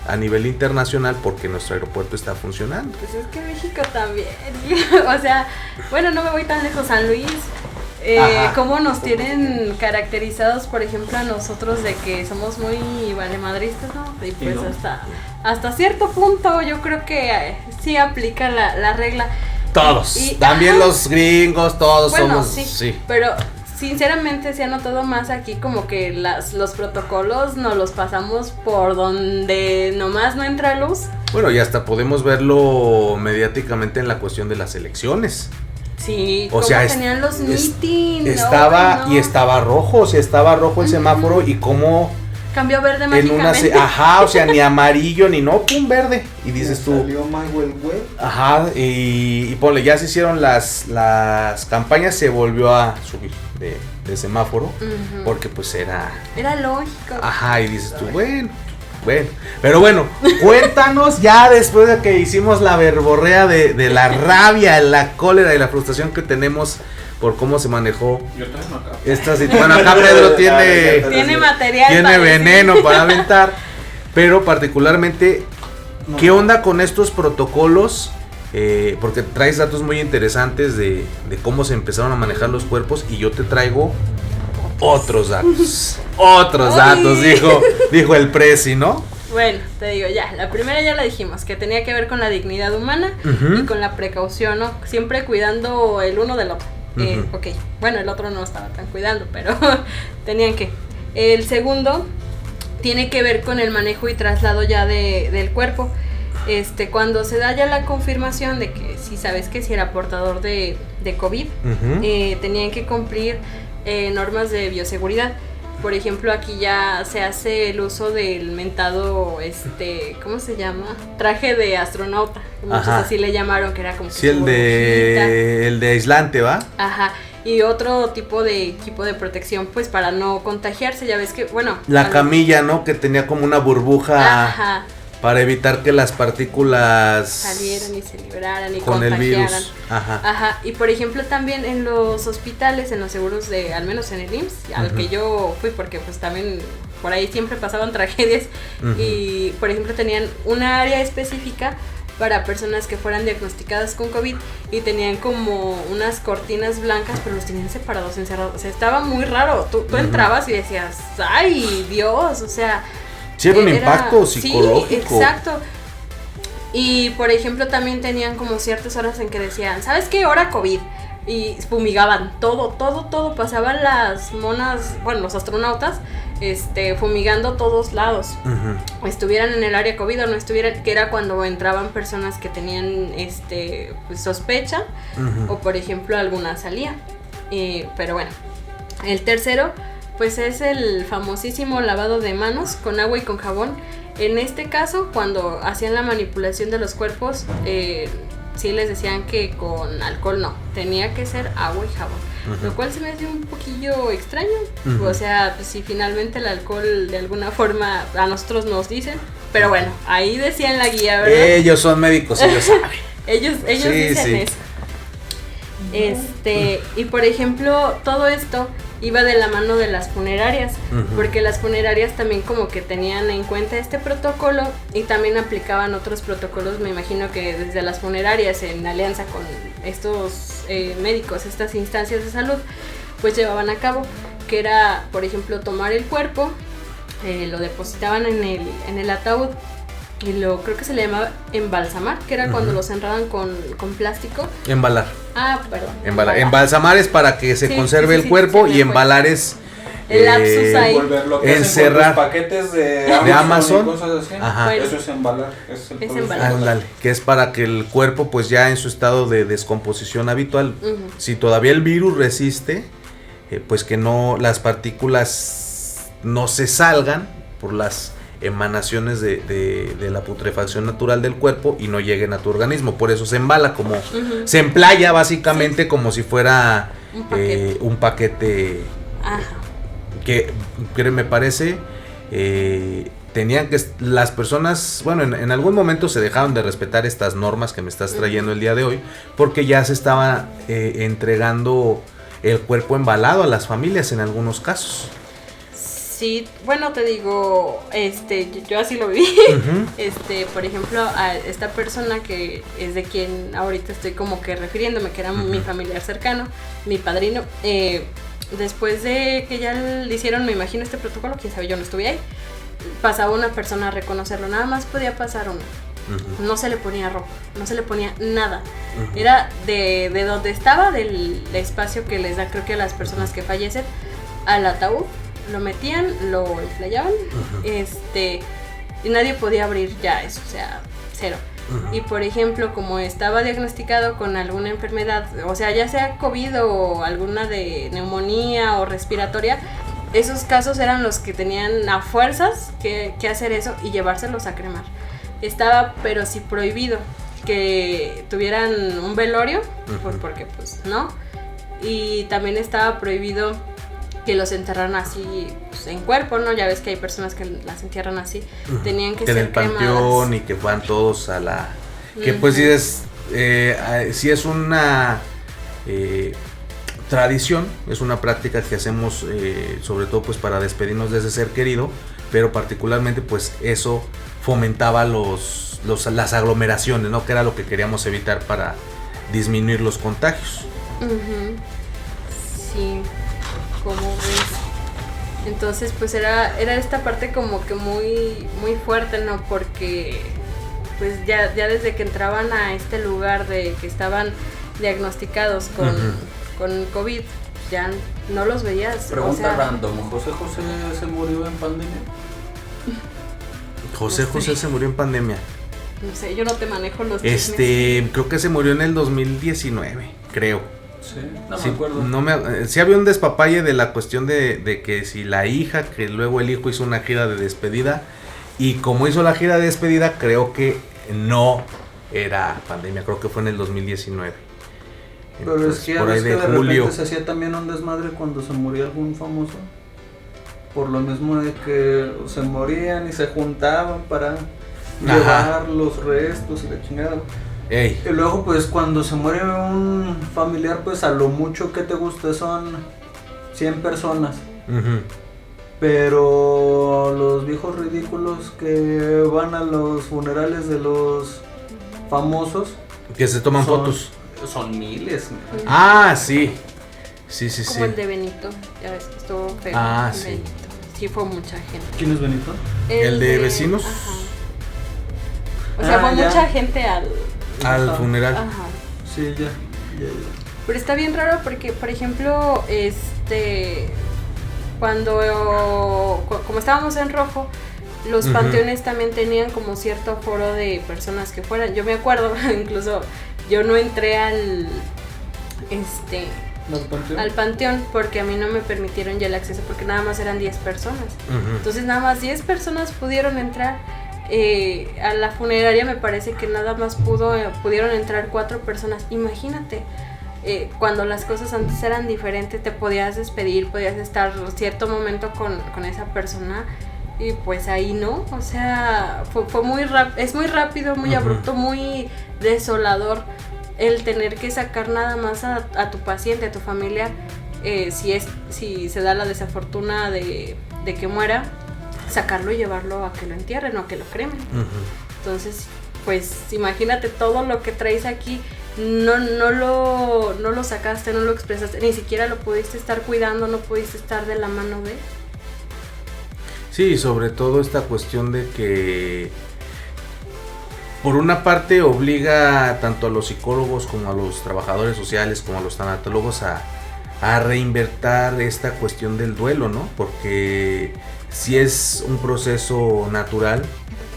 a nivel internacional porque nuestro aeropuerto está funcionando. Pues es que México también, o sea, bueno, no me voy tan lejos, San Luis, cómo nos tienen caracterizados, por ejemplo, a nosotros de que somos muy valemadristas, ¿no? Y pues no. hasta cierto punto yo creo que sí aplica la regla. Todos, también los gringos, todos bueno, somos, sí. Pero sinceramente se ha notado más aquí como que los protocolos nos los pasamos por donde nomás no entra luz. Bueno, y hasta podemos verlo mediáticamente en la cuestión de las elecciones. Sí, o sea, tenían los mítines. Y estaba rojo, o sea, estaba rojo el semáforo y cómo... Cambió verde mágicamente. O sea, ni amarillo ni no, pum, verde. Y dices tú. Salió mago el güey. Ajá, y ponle, ya se hicieron las campañas, se volvió a subir de semáforo, porque pues era lógico. Ajá, y dices tú, bueno. Pero bueno, cuéntanos ya después de que hicimos la verborrea de la rabia, la cólera y la frustración que tenemos por cómo se manejó esta situación. Bueno, acá Pedro tiene material, tiene veneno para aventar, pero particularmente, ¿qué onda con estos protocolos? Porque traes datos muy interesantes de cómo se empezaron a manejar los cuerpos y yo te traigo otros datos. Dijo el presi, ¿no? Bueno, te digo ya, la primera ya la dijimos, que tenía que ver con la dignidad humana y con la precaución, ¿no? Siempre cuidando el uno del otro. Ok, bueno, el otro no estaba tan cuidando, pero tenían que. El segundo tiene que ver con el manejo y traslado ya del cuerpo. Cuando se da ya la confirmación de que si sabes que si era portador de COVID, tenían que cumplir normas de bioseguridad. Por ejemplo, aquí ya se hace el uso del mentado, ¿cómo se llama? Traje de astronauta. Muchos así le llamaron, que era como... Sí, el de aislante, ¿va? Ajá. Y otro tipo de equipo de protección, pues para no contagiarse, ya ves que, bueno... La camilla, ¿no? Que tenía como una burbuja. Ajá. Para evitar que las partículas salieran y se liberaran y con contagiaran. El virus. Ajá. Y por ejemplo también en los hospitales, en los seguros de, al menos en el IMSS, al que yo fui, porque pues también por ahí siempre pasaban tragedias, y por ejemplo tenían una área específica para personas que fueran diagnosticadas con COVID y tenían como unas cortinas blancas, pero los tenían separados, encerrados. O sea, estaba muy raro. Tú entrabas y decías, ¡ay, Dios! O sea... Sí, era un impacto psicológico. Sí, exacto. Y por ejemplo también tenían como ciertas horas en que decían, ¿sabes qué? Hora COVID. Y fumigaban todo. Pasaban las monas, bueno, los astronautas, fumigando todos lados. Estuvieran en el área COVID o no estuvieran, que era cuando entraban personas que tenían pues, sospecha, o por ejemplo alguna salía. Pero bueno, el tercero pues es el famosísimo lavado de manos con agua y con jabón. En este caso, cuando hacían la manipulación de los cuerpos, sí les decían que con alcohol no, tenía que ser agua y jabón, lo cual se me hace un poquillo extraño. O sea, pues, si finalmente el alcohol de alguna forma a nosotros nos dicen, pero bueno, ahí decía en la guía, ¿verdad? Ellos son médicos, ellos saben. ellos dicen eso. Y por ejemplo, todo esto iba de la mano de las funerarias, porque las funerarias también como que tenían en cuenta este protocolo y también aplicaban otros protocolos, me imagino que desde las funerarias en alianza con estos médicos, estas instancias de salud, pues llevaban a cabo. que era, por ejemplo, tomar el cuerpo, lo depositaban en el ataúd y creo que se le llamaba embalsamar, que era cuando lo cerraban con plástico. Embalar. Ah, perdón. Embalsamar es para que se conserve el cuerpo y embalar es el lapsus ahí. Lo que encerrar con los paquetes de Amazon y cosas así. Ajá. Bueno, eso es embalar. Es embalar. Ándale, que es para que el cuerpo pues ya en su estado de descomposición habitual, si todavía el virus resiste, pues que no las partículas no se salgan por las emanaciones de la putrefacción natural del cuerpo y no lleguen a tu organismo. Por eso se embala, como se emplaya básicamente, como si fuera un paquete. Ajá. Que me parece tenían que las personas, bueno, en algún momento se dejaron de respetar estas normas que me estás trayendo el día de hoy, porque ya se estaba entregando el cuerpo embalado a las familias en algunos casos. Sí, bueno, te digo, yo así lo viví. Por ejemplo, a esta persona que es de quien ahorita estoy como que refiriéndome, que era mi familiar cercano, mi padrino, después de que ya le hicieron, me imagino, este protocolo, quién sabe, yo no estuve ahí, pasaba una persona a reconocerlo, nada más podía pasar uno. No se le ponía ropa, no se le ponía nada. Era de donde estaba, del espacio que les da, creo que a las personas que fallecen, al ataúd, lo metían, lo inflayaban, y nadie podía abrir ya eso, o sea, cero. Y por ejemplo, como estaba diagnosticado con alguna enfermedad, o sea, ya sea COVID o alguna de neumonía o respiratoria, esos casos eran los que tenían a fuerzas que hacer eso y llevárselos a cremar. Estaba, pero sí prohibido que tuvieran un velorio, porque pues no. Y también estaba prohibido que los enterraran así, pues, en cuerpo, ¿no? Ya ves que hay personas que las entierran así. Tenían que ser en el panteón y que fueran todos a la... Que pues sí es una tradición, es una práctica que hacemos sobre todo pues para despedirnos de ese ser querido, pero particularmente pues eso fomentaba las aglomeraciones, ¿no? Que era lo que queríamos evitar para disminuir los contagios. Sí, como ves. Entonces pues era esta parte como que muy, muy fuerte, ¿no? Porque pues ya desde que entraban a este lugar de que estaban diagnosticados con COVID, ya no los veías. Pregunta random, ¿José se murió en pandemia? José se murió en pandemia. No sé, yo no te manejo los creo que se murió en el 2019, creo. Sí, no me acuerdo. Sí había un despapalle de la cuestión de que si la hija, que luego el hijo hizo una gira de despedida, y como hizo la gira de despedida, creo que no era pandemia, creo que fue en el 2019. Pero entonces, es que por ahí de julio se hacía también un desmadre cuando se moría algún famoso. Por lo mismo de que se morían y se juntaban para llevar los restos y la chingada. Ey. Y luego pues cuando se muere un familiar, pues a lo mucho que te guste son 100 personas. Pero los viejos ridículos que van a los funerales de los famosos, que se toman fotos, son miles. Ah, sí. Sí. Como el de Benito, ya ves que estuvo feo. Ah, sí. Benito. Sí, fue mucha gente. ¿Quién es Benito? ¿El de vecinos? Ajá. O sea, fue mucha gente al funeral. Ajá. Sí, ya. Pero está bien raro porque, por ejemplo, como estábamos en rojo, los panteones también tenían como cierto aforo de personas que fueran. Yo me acuerdo, incluso yo no entré al panteón porque a mí no me permitieron ya el acceso porque nada más eran 10 personas. Entonces nada más 10 personas pudieron entrar. A la funeraria me parece que nada más pudieron entrar 4 personas. Imagínate, cuando las cosas antes eran diferentes, te podías despedir, podías estar cierto momento con esa persona y pues ahí no, o sea, fue muy es muy rápido, muy abrupto, muy desolador el tener que sacar nada más a tu paciente, a tu familia, si se da la desafortuna de que muera, sacarlo y llevarlo a que lo entierren o a que lo cremen. Entonces, pues imagínate todo lo que traes aquí no lo sacaste, no lo expresaste, ni siquiera lo pudiste estar cuidando, no pudiste estar de la mano de. Sí, sobre todo esta cuestión de que por una parte obliga tanto a los psicólogos como a los trabajadores sociales como a los tanatólogos a reinvertir esta cuestión del duelo, ¿no? Porque si es un proceso natural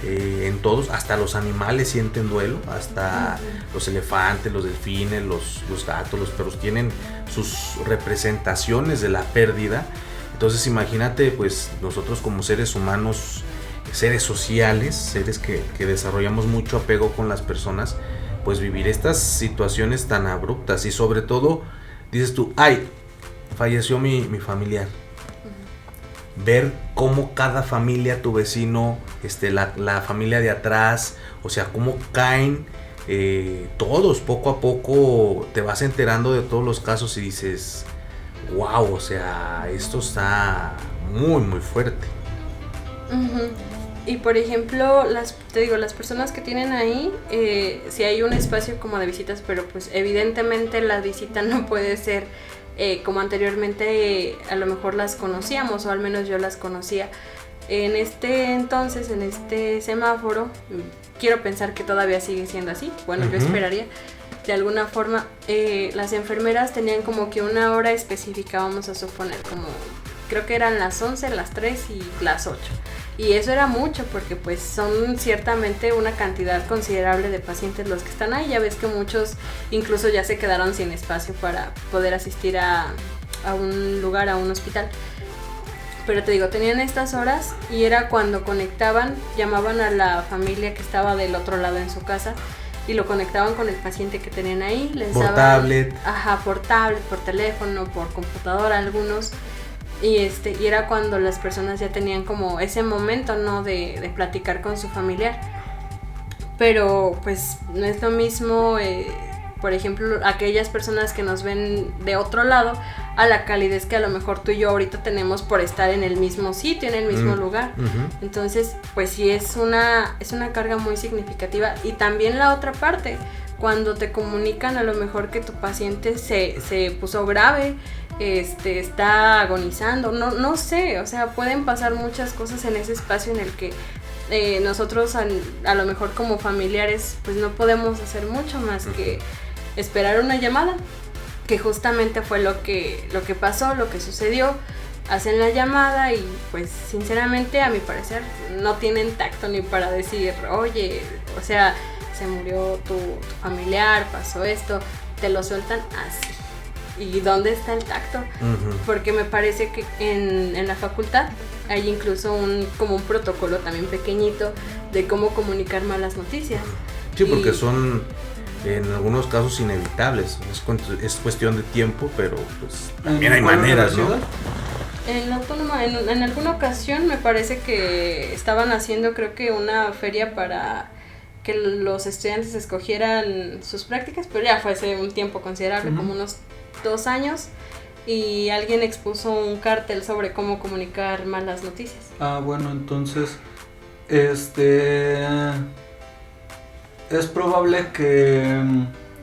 en todos, hasta los animales sienten duelo, hasta los elefantes, los delfines, los gatos, los perros tienen sus representaciones de la pérdida. Entonces imagínate, pues nosotros como seres humanos, seres sociales, seres que desarrollamos mucho apego con las personas, pues vivir estas situaciones tan abruptas y sobre todo dices tú, ay, falleció mi familiar. Ver cómo cada familia, tu vecino, la familia de atrás, o sea, cómo caen todos, poco a poco te vas enterando de todos los casos y dices, wow, o sea, esto está muy, muy fuerte. Y por ejemplo, las personas que tienen ahí, si hay un espacio como de visitas, pero pues evidentemente la visita no puede ser como anteriormente a lo mejor las conocíamos, o al menos yo las conocía. En este entonces, en este semáforo, quiero pensar que todavía sigue siendo así, bueno, yo esperaría. De alguna forma, las enfermeras tenían como que una hora específica, vamos a suponer, como creo que eran las 11, las 3 y las 8. Y eso era mucho porque pues son ciertamente una cantidad considerable de pacientes los que están ahí. Ya ves que muchos incluso ya se quedaron sin espacio para poder asistir a un lugar, a un hospital. Pero te digo, tenían estas horas y era cuando conectaban, llamaban a la familia que estaba del otro lado en su casa y lo conectaban con el paciente que tenían ahí. Les por daban, tablet. Ajá, por tablet, por teléfono, por computadora algunos. Y era cuando las personas ya tenían como ese momento, ¿no? De platicar con su familiar. Pero pues no es lo mismo, por ejemplo, aquellas personas que nos ven de otro lado, a la calidez que a lo mejor tú y yo ahorita tenemos por estar en el mismo sitio, en el mismo lugar. Entonces, pues sí es una carga muy significativa. Y también la otra parte, cuando te comunican a lo mejor que tu paciente se puso grave, está agonizando, no sé, o sea, pueden pasar muchas cosas en ese espacio en el que nosotros a lo mejor como familiares pues no podemos hacer mucho más que esperar una llamada, que justamente fue lo que pasó, lo que sucedió. Hacen la llamada y pues sinceramente a mi parecer no tienen tacto ni para decir, oye, o sea, se murió tu familiar, pasó esto, te lo sueltan así. ¿Y dónde está el tacto? Porque me parece que en la facultad hay incluso como un protocolo también pequeñito de cómo comunicar malas noticias. Sí, porque son en algunos casos inevitables, es cuestión de tiempo, pero pues también hay maneras, ¿no? En la Autónoma, en alguna ocasión me parece que estaban haciendo, creo que una feria para que los estudiantes escogieran sus prácticas, pero ya fue hace un tiempo considerable, como unos 2 años, y alguien expuso un cartel sobre cómo comunicar malas noticias. Ah, bueno, entonces, es probable que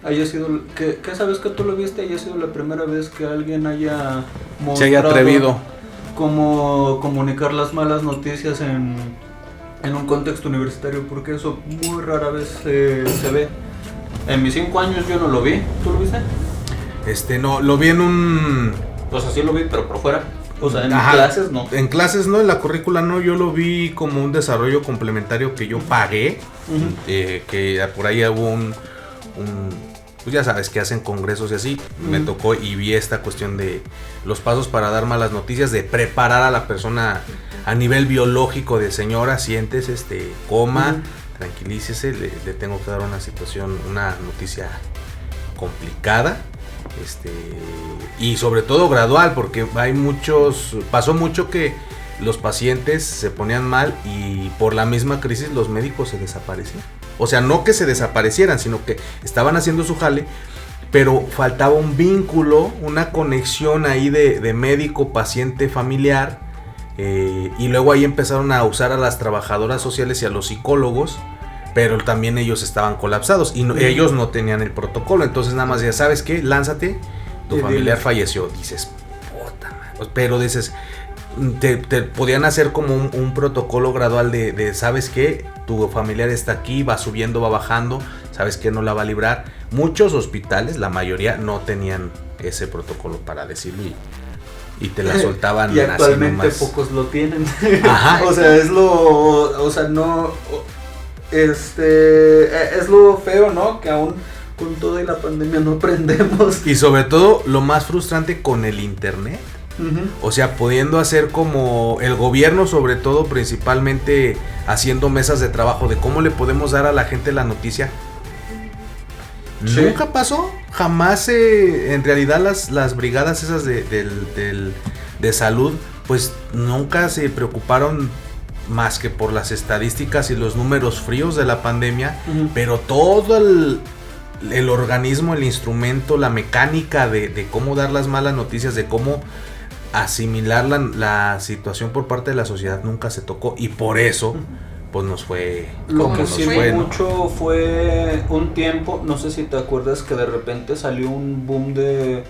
haya sido, que esa vez que tú lo viste haya sido la primera vez que alguien haya mostrado se haya atrevido cómo comunicar las malas noticias en un contexto universitario, porque eso muy rara vez se ve. En mis 5 años yo no lo vi, ¿tú lo viste? No, lo vi en un... O sea, sí lo vi, pero por fuera. O sea, en clases no. En clases no, en la currícula no, yo lo vi como un desarrollo complementario que yo pagué, que por ahí hubo pues ya sabes que hacen congresos y así, me tocó y vi esta cuestión de los pasos para dar malas noticias, de preparar a la persona a nivel biológico de señora, sientes, coma, tranquilícese, le tengo que dar una noticia complicada. Y sobre todo gradual, porque pasó mucho que los pacientes se ponían mal y por la misma crisis los médicos se desaparecían. O sea, no que se desaparecieran, sino que estaban haciendo su jale, pero faltaba un vínculo, una conexión ahí de médico, paciente, familiar, y luego ahí empezaron a usar a las trabajadoras sociales y a los psicólogos pero también ellos estaban colapsados y ellos no tenían el protocolo, entonces nada más ya sabes qué, lánzate, tu familiar falleció, dices, puta madre, pero dices, te podían hacer como un protocolo gradual de sabes qué, tu familiar está aquí, va subiendo, va bajando, sabes que no la va a librar. Muchos hospitales, la mayoría no tenían ese protocolo para decirlo y te la soltaban. Y actualmente pocos lo tienen. Ajá. O sea, es lo feo, ¿no? Que aún con toda la pandemia no aprendemos. Y sobre todo lo más frustrante con el internet. O sea, pudiendo hacer como el gobierno, sobre todo, principalmente haciendo mesas de trabajo de cómo le podemos dar a la gente la noticia. Sí. Nunca pasó, jamás en realidad las brigadas esas de salud, pues nunca se preocuparon más que por las estadísticas y los números fríos de la pandemia, pero todo el organismo, el instrumento, la mecánica de cómo dar las malas noticias, de cómo asimilar la situación por parte de la sociedad nunca se tocó y por eso pues nos fue lo que sí mucho fue un tiempo, no sé si te acuerdas que de repente salió un boom de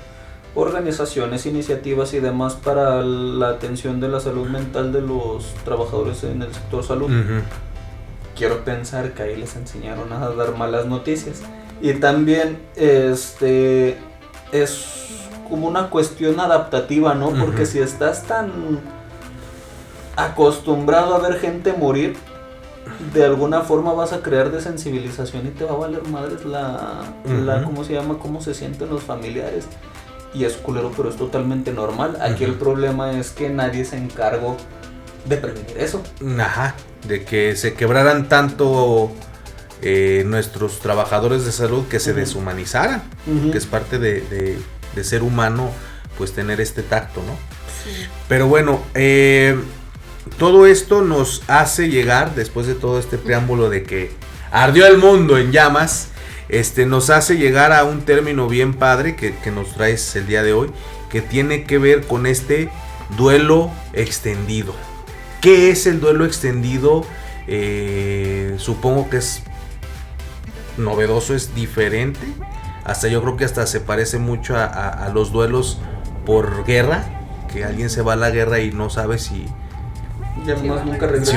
organizaciones, iniciativas y demás para la atención de la salud mental de los trabajadores en el sector salud. Quiero pensar que ahí les enseñaron a dar malas noticias y también es como una cuestión adaptativa, ¿no? Porque si estás tan acostumbrado a ver gente morir, de alguna forma vas a crear desensibilización y te va a valer madres ¿cómo se llama? Cómo se sienten los familiares. Y es culero, pero es totalmente normal. Aquí el problema es que nadie se encargó de prevenir eso. Ajá, de que se quebraran tanto nuestros trabajadores de salud que se deshumanizaran, que es parte de ser humano, pues tener este tacto, ¿no? Sí. Pero bueno, todo esto nos hace llegar, después de todo este preámbulo de que ardió el mundo en llamas, nos hace llegar a un término bien padre que nos traes el día de hoy, que tiene que ver con este duelo extendido. ¿Qué es el duelo extendido? Supongo que es novedoso, es diferente. Hasta yo creo que hasta se parece mucho a los duelos por guerra, que alguien se va a la guerra y no sabe si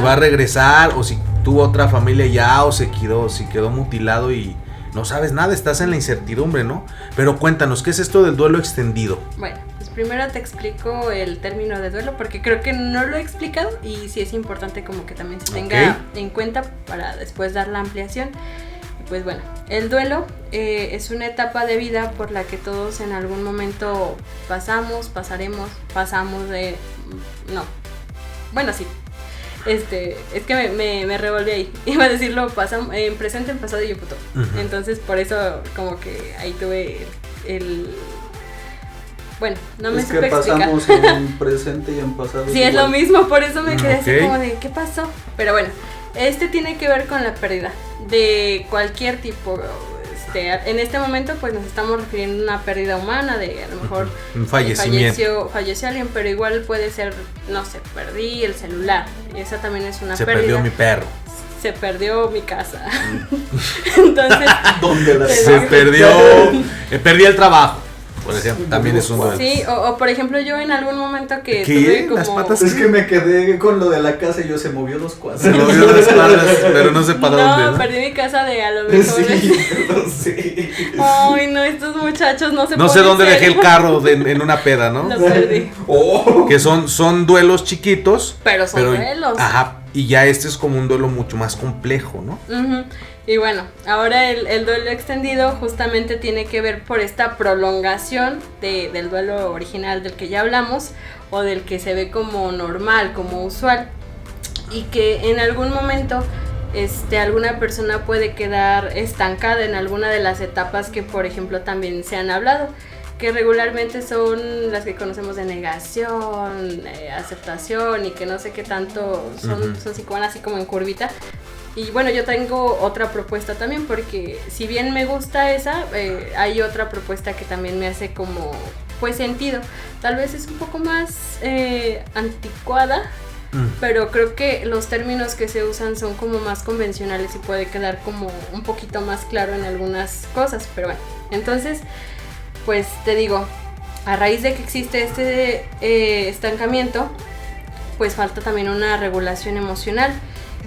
va a regresar o si tuvo otra familia ya o si quedó mutilado y no sabes nada, estás en la incertidumbre, ¿no? Pero cuéntanos, ¿qué es esto del duelo extendido? Bueno, pues primero te explico el término de duelo porque creo que no lo he explicado y sí es importante como que también se tenga en cuenta para después dar la ampliación. Pues bueno, el duelo es una etapa de vida por la que todos en algún momento pasamos de... No, bueno sí, es que me revolví ahí, iba a decirlo en presente, en pasado y en futuro. Entonces por eso como que ahí tuve bueno, no me supe explicar. Es que pasamos en presente y en pasado. Sí, es lo mismo, por eso me quedé así como de, ¿qué pasó? Pero bueno, tiene que ver con la pérdida de cualquier tipo. En este momento pues nos estamos refiriendo a una pérdida humana, de a lo mejor un fallecimiento. Falleció alguien, pero igual puede ser, no sé, perdí el celular, esa también es una pérdida. Se perdió mi perro. Se perdió mi casa. Entonces, ¿dónde se perdió? Perdí el trabajo. Por ejemplo, también es un duelo. Sí, o por ejemplo yo en algún momento que tuve como... ¿Las patas? Es que me quedé con lo de la casa y se movió 2 cuadras. Se movió 2 cuadras, pero no sé para dónde, ¿no? Perdí mi casa de a lo mejor. Sí. Ay, no, estos muchachos no se No sé dónde dejé el carro en una peda, ¿no? Lo perdí. Que son duelos chiquitos. Pero son duelos. Ajá, y ya es como un duelo mucho más complejo, ¿no? Y bueno, ahora el duelo extendido justamente tiene que ver por esta prolongación del duelo original del que ya hablamos o del que se ve como normal, como usual, y que en algún momento alguna persona puede quedar estancada en alguna de las etapas que por ejemplo también se han hablado, que regularmente son las que conocemos de negación, aceptación y que no sé qué tanto son así como en curvita. Y bueno, yo tengo otra propuesta también, porque si bien me gusta esa, hay otra propuesta que también me hace como, pues, sentido. Tal vez es un poco más anticuada, pero creo que los términos que se usan son como más convencionales y puede quedar como un poquito más claro en algunas cosas, pero bueno, entonces, pues te digo, a raíz de que existe este estancamiento, pues falta también una regulación emocional.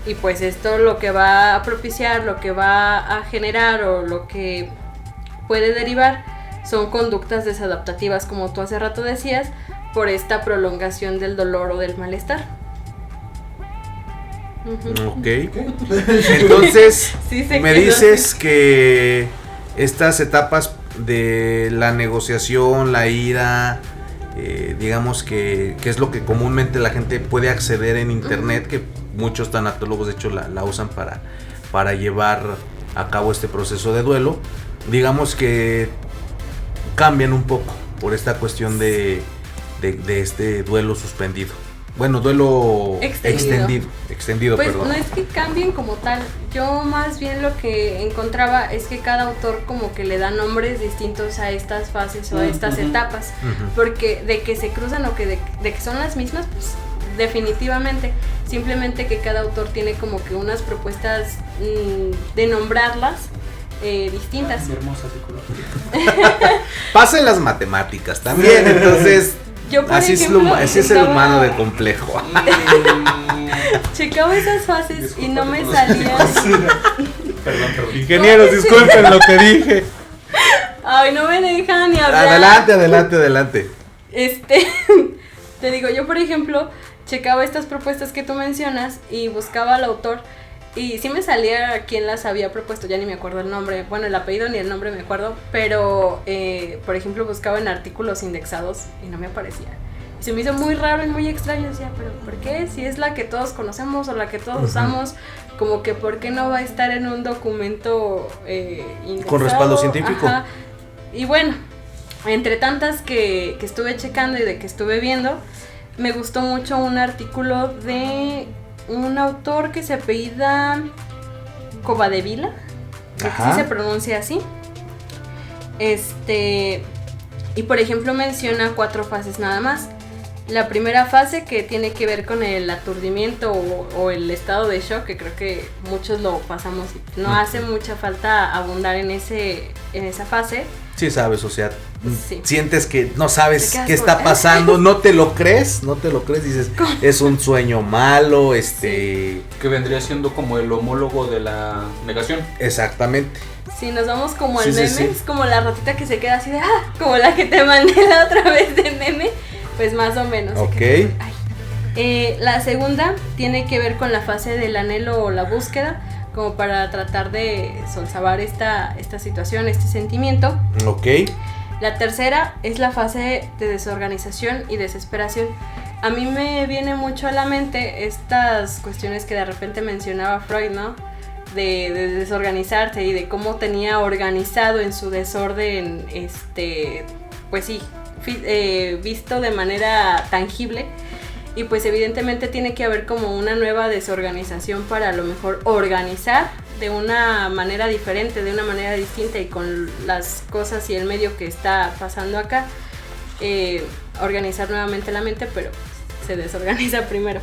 Y pues esto lo que va a propiciar, lo que va a generar o lo que puede derivar son conductas desadaptativas, como tú hace rato decías, por esta prolongación del dolor o del malestar. Ok. Entonces, sí, me dices así que estas etapas de la negociación, la ira, digamos que es lo que comúnmente la gente puede acceder en internet, que muchos tanatólogos de hecho la usan para llevar a cabo este proceso de duelo, digamos que cambian un poco por esta cuestión de este duelo suspendido. Bueno, duelo extendido, pues perdón. No es que cambien como tal, yo más bien lo que encontraba es que cada autor como que le da nombres distintos a estas fases o a estas etapas, porque de que se cruzan o que de que son las mismas, pues definitivamente, simplemente que cada autor tiene como que unas propuestas de nombrarlas distintas. Mi hermosa psicología. Pasen las matemáticas también, entonces yo, así ejemplo, es el humano de complejo. Checaba esas fases. Disculpa, y no me salían. Perdón. Ingenieros, disculpen lo que dije. Ay, no me dejan ni hablar. Adelante. Te digo, yo por ejemplo checaba estas propuestas que tú mencionas y buscaba al autor y sí me salía quién las había propuesto, ya ni me acuerdo el nombre, bueno, el apellido ni el nombre me acuerdo, pero por ejemplo buscaba en artículos indexados y no me aparecía. Y se me hizo muy raro y muy extraño, decía, pero ¿por qué? Si es la que todos conocemos o la que todos usamos, como que ¿por qué no va a estar en un documento indexado? Con respaldo científico. Ajá. Y bueno, entre tantas que estuve checando y de que estuve viendo, me gustó mucho un artículo de un autor que se apellida Covadevila, que sí se pronuncia así. Y por ejemplo menciona 4 fases nada más. La primera fase, que tiene que ver con el aturdimiento o el estado de shock, que creo que muchos lo pasamos y no hace mucha falta abundar en esa fase. Sí sabes, o sea, sí. Sientes que no sabes qué está pasando, no te lo crees, dices, es un sueño malo, Que vendría siendo como el homólogo de la negación. Exactamente. Sí, nos vamos como al meme, es como la ratita que se queda así de, como la que te mandé la otra vez de meme, pues más o menos. Ok. La segunda tiene que ver con la fase del anhelo o la búsqueda, como para tratar de solsavar esta situación, este sentimiento. Ok. La tercera es la fase de desorganización y desesperación. A mí me viene mucho a la mente estas cuestiones que de repente mencionaba Freud, ¿no? De desorganizarse y de cómo tenía organizado en su desorden, pues sí, visto de manera tangible. Y pues evidentemente tiene que haber como una nueva desorganización para a lo mejor organizar de una manera diferente, de una manera distinta y con las cosas y el medio que está pasando acá, organizar nuevamente la mente, pero se desorganiza primero.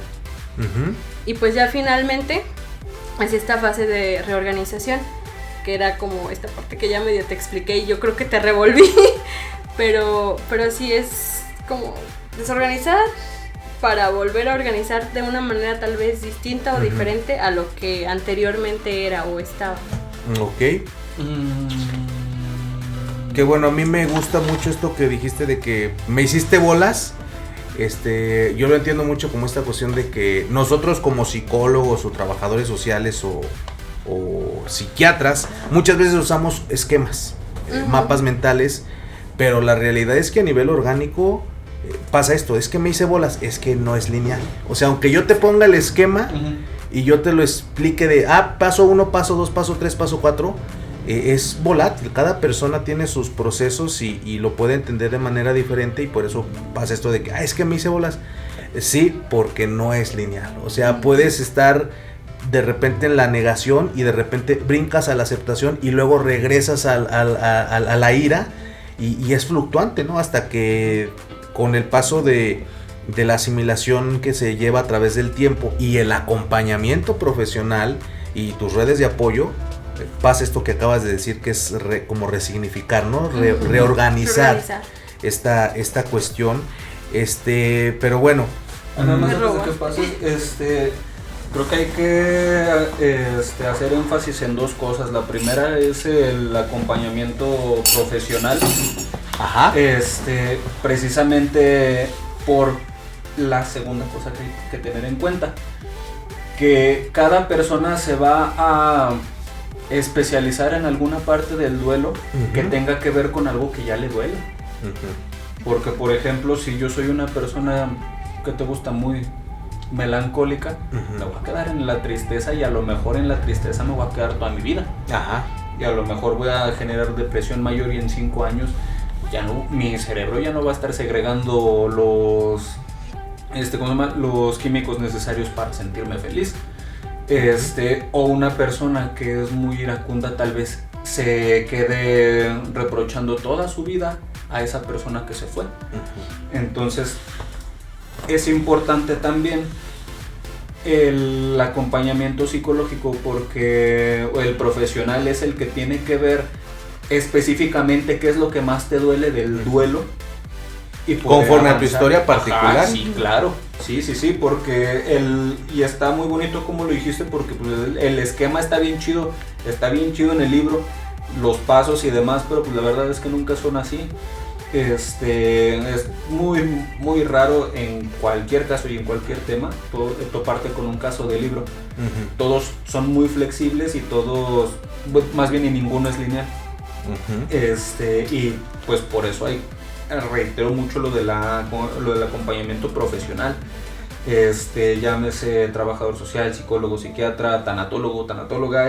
Y pues ya finalmente es esta fase de reorganización, que era como esta parte que ya medio te expliqué y yo creo que te revolví, pero sí es como desorganizar para volver a organizar de una manera tal vez distinta o diferente a lo que anteriormente era o estaba. Ok. Que bueno, a mí me gusta mucho esto que dijiste de que me hiciste bolas. Yo lo entiendo mucho como esta cuestión de que nosotros como psicólogos o trabajadores sociales o psiquiatras muchas veces usamos esquemas, mapas mentales, pero la realidad es que a nivel orgánico pasa esto, es que me hice bolas, es que no es lineal. O sea, aunque yo te ponga el esquema y yo te lo explique de paso 1, paso 2, paso 3, paso 4, es volátil. Cada persona tiene sus procesos y lo puede entender de manera diferente y por eso pasa esto de que es que me hice bolas. Sí, porque no es lineal. O sea, puedes estar de repente en la negación y de repente brincas a la aceptación y luego regresas a la ira y es fluctuante, ¿no? Hasta que con el paso de de la asimilación que se lleva a través del tiempo y el acompañamiento profesional y tus redes de apoyo, pasa esto que acabas de decir, que es como resignificar, ¿no? Reorganizar esta cuestión. Pero bueno. Nada más antes de que pase, creo que hay que hacer énfasis en dos cosas. La primera es el acompañamiento profesional. Ajá. Precisamente por la segunda cosa que hay que tener en cuenta, que cada persona se va a especializar en alguna parte del duelo que tenga que ver con algo que ya le duele. Porque, por ejemplo, si yo soy una persona que te gusta muy melancólica, me voy a quedar en la tristeza y a lo mejor en la tristeza me voy a quedar toda mi vida. Ajá. Y a lo mejor voy a generar depresión mayor y en 5 años mi cerebro ya no va a estar segregando los químicos necesarios para sentirme feliz. O una persona que es muy iracunda tal vez se quede reprochando toda su vida a esa persona que se fue. Entonces es importante también el acompañamiento psicológico, porque el profesional es el que tiene que ver específicamente qué es lo que más te duele del duelo y conforme a tu historia particular. Ajá, sí, claro, sí, porque y está muy bonito como lo dijiste, porque pues, el esquema está bien chido en el libro, los pasos y demás, pero pues la verdad es que nunca son así. Es muy, muy raro en cualquier caso y en cualquier tema toparte con un caso de libro. Todos son muy flexibles y todos, más bien, y ninguno es lineal. Y pues por eso reitero mucho lo del acompañamiento profesional. Llámese trabajador social, psicólogo, psiquiatra, tanatólogo, tanatóloga,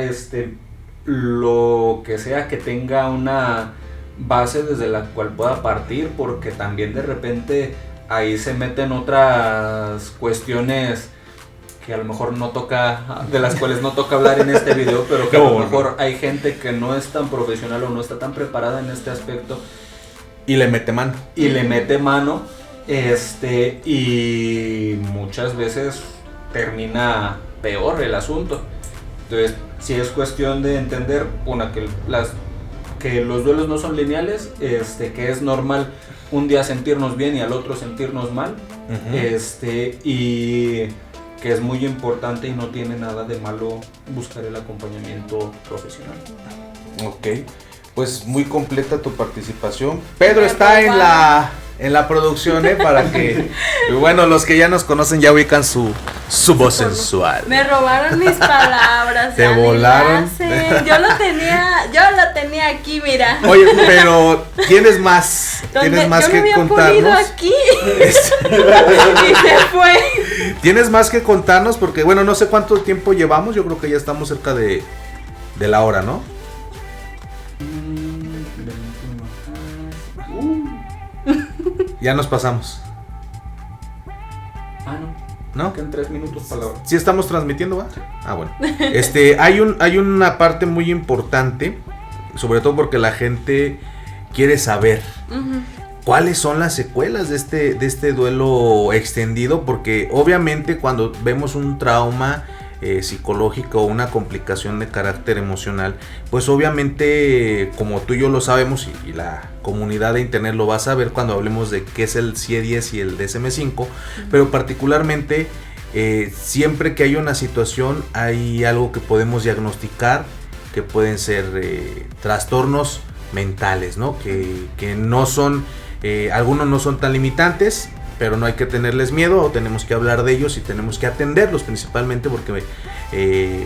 lo que sea que tenga una base desde la cual pueda partir, porque también de repente ahí se meten otras cuestiones que a lo mejor de las cuales no toca hablar en este video, pero que a lo mejor hay gente que no es tan profesional o no está tan preparada en este aspecto y le mete mano. Y muchas veces termina peor el asunto. Entonces, sí es cuestión de entender, que los duelos no son lineales, que es normal un día sentirnos bien y al otro sentirnos mal, y que es muy importante y no tiene nada de malo buscar el acompañamiento profesional. Ok, pues muy completa tu participación. Pedro está en la producción, para que, bueno, los que ya nos conocen ya ubican su voz sensual. Me robaron mis palabras. Te volaron. Yo lo tenía aquí, mira. Oye, pero tienes más que contarnos. Aquí. Y se fue. Tienes más que contarnos, porque bueno, no sé cuánto tiempo llevamos. Yo creo que ya estamos cerca de la hora, ¿no? Ya nos pasamos. ¿No? Que en 3 minutos para la hora. ¿Sí estamos transmitiendo, va? Ah, bueno. Hay una parte muy importante, sobre todo porque la gente quiere saber cuáles son las secuelas de este duelo extendido, porque obviamente cuando vemos un trauma psicológico o una complicación de carácter emocional, pues obviamente, como tú y yo lo sabemos y la comunidad de internet lo va a saber cuando hablemos de qué es el CIE-10 y el DSM-5, pero particularmente siempre que hay una situación hay algo que podemos diagnosticar, que pueden ser trastornos mentales, ¿no? Que no son, algunos no son tan limitantes, pero no hay que tenerles miedo, o tenemos que hablar de ellos y tenemos que atenderlos principalmente, porque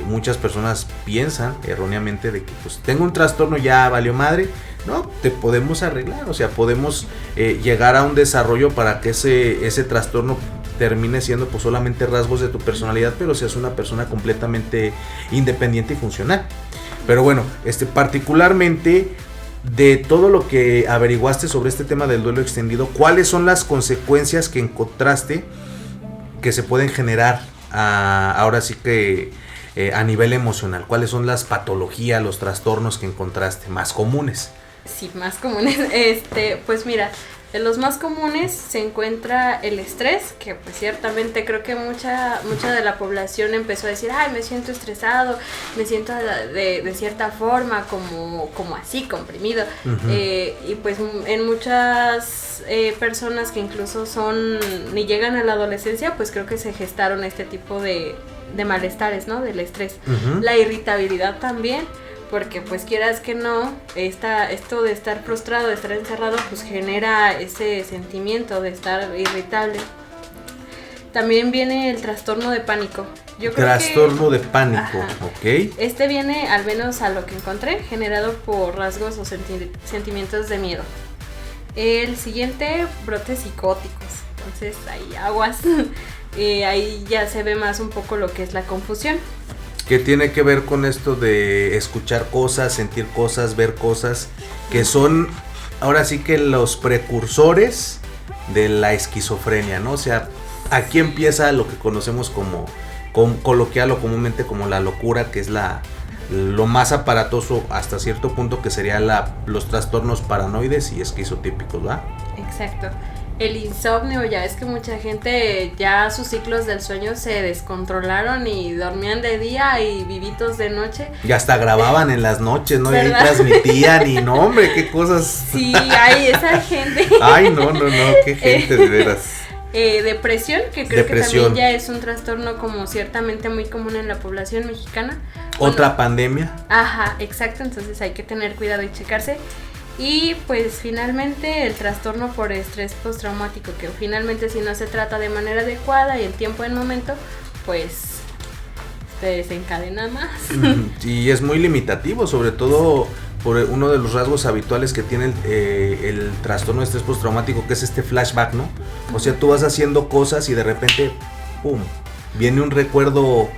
muchas personas piensan erróneamente de que pues tengo un trastorno, ya valió madre. No, te podemos arreglar, o sea, podemos llegar a un desarrollo para que ese trastorno termine siendo pues solamente rasgos de tu personalidad, pero seas una persona completamente independiente y funcional. Pero bueno, particularmente de todo lo que averiguaste sobre este tema del duelo extendido, ¿cuáles son las consecuencias que encontraste que se pueden generar ahora sí que a nivel emocional? ¿Cuáles son las patologías, los trastornos que encontraste más comunes? Sí, más comunes. Pues mira, De los más comunes se encuentra el estrés, que pues ciertamente creo que mucha de la población empezó a decir, ay, me siento estresado, me siento de cierta forma, como así, comprimido. Uh-huh. Y pues en muchas personas que incluso ni llegan a la adolescencia, pues creo que se gestaron este tipo de malestares, ¿no? Del estrés. Uh-huh. La irritabilidad también. Porque pues quieras que no, esto de estar frustrado, de estar encerrado, pues genera ese sentimiento de estar irritable. También viene el trastorno de pánico. Trastorno de pánico, ajá, ok. Este viene, al menos a lo que encontré, generado por rasgos o sentimientos de miedo. El siguiente, brotes psicóticos. Entonces, hay aguas. Ahí ya se ve más un poco lo que es la confusión. Que tiene que ver con esto de escuchar cosas, sentir cosas, ver cosas, que son ahora sí que los precursores de la esquizofrenia, ¿no? O sea, aquí empieza lo que conocemos como coloquial o comúnmente como la locura, que es lo más aparatoso hasta cierto punto, que sería los trastornos paranoides y esquizotípicos, ¿va? Exacto. El insomnio, ya es que mucha gente ya sus ciclos del sueño se descontrolaron y dormían de día y vivitos de noche. Y hasta grababan en las noches, ¿no? ¿Verdad? Y ahí transmitían y no, hombre, qué cosas. Sí, hay esa gente. Ay, no, qué gente de veras. Depresión, que creo que también ya es un trastorno como ciertamente muy común en la población mexicana. Otra pandemia. Ajá, exacto, entonces hay que tener cuidado y checarse. Y pues finalmente el trastorno por estrés postraumático, que finalmente si no se trata de manera adecuada y en tiempo y en momento, pues se desencadena más. Y es muy limitativo, sobre todo por uno de los rasgos habituales que tiene el trastorno de estrés postraumático, que es este flashback, ¿no? O sea, tú vas haciendo cosas y de repente, ¡pum!, viene un recuerdo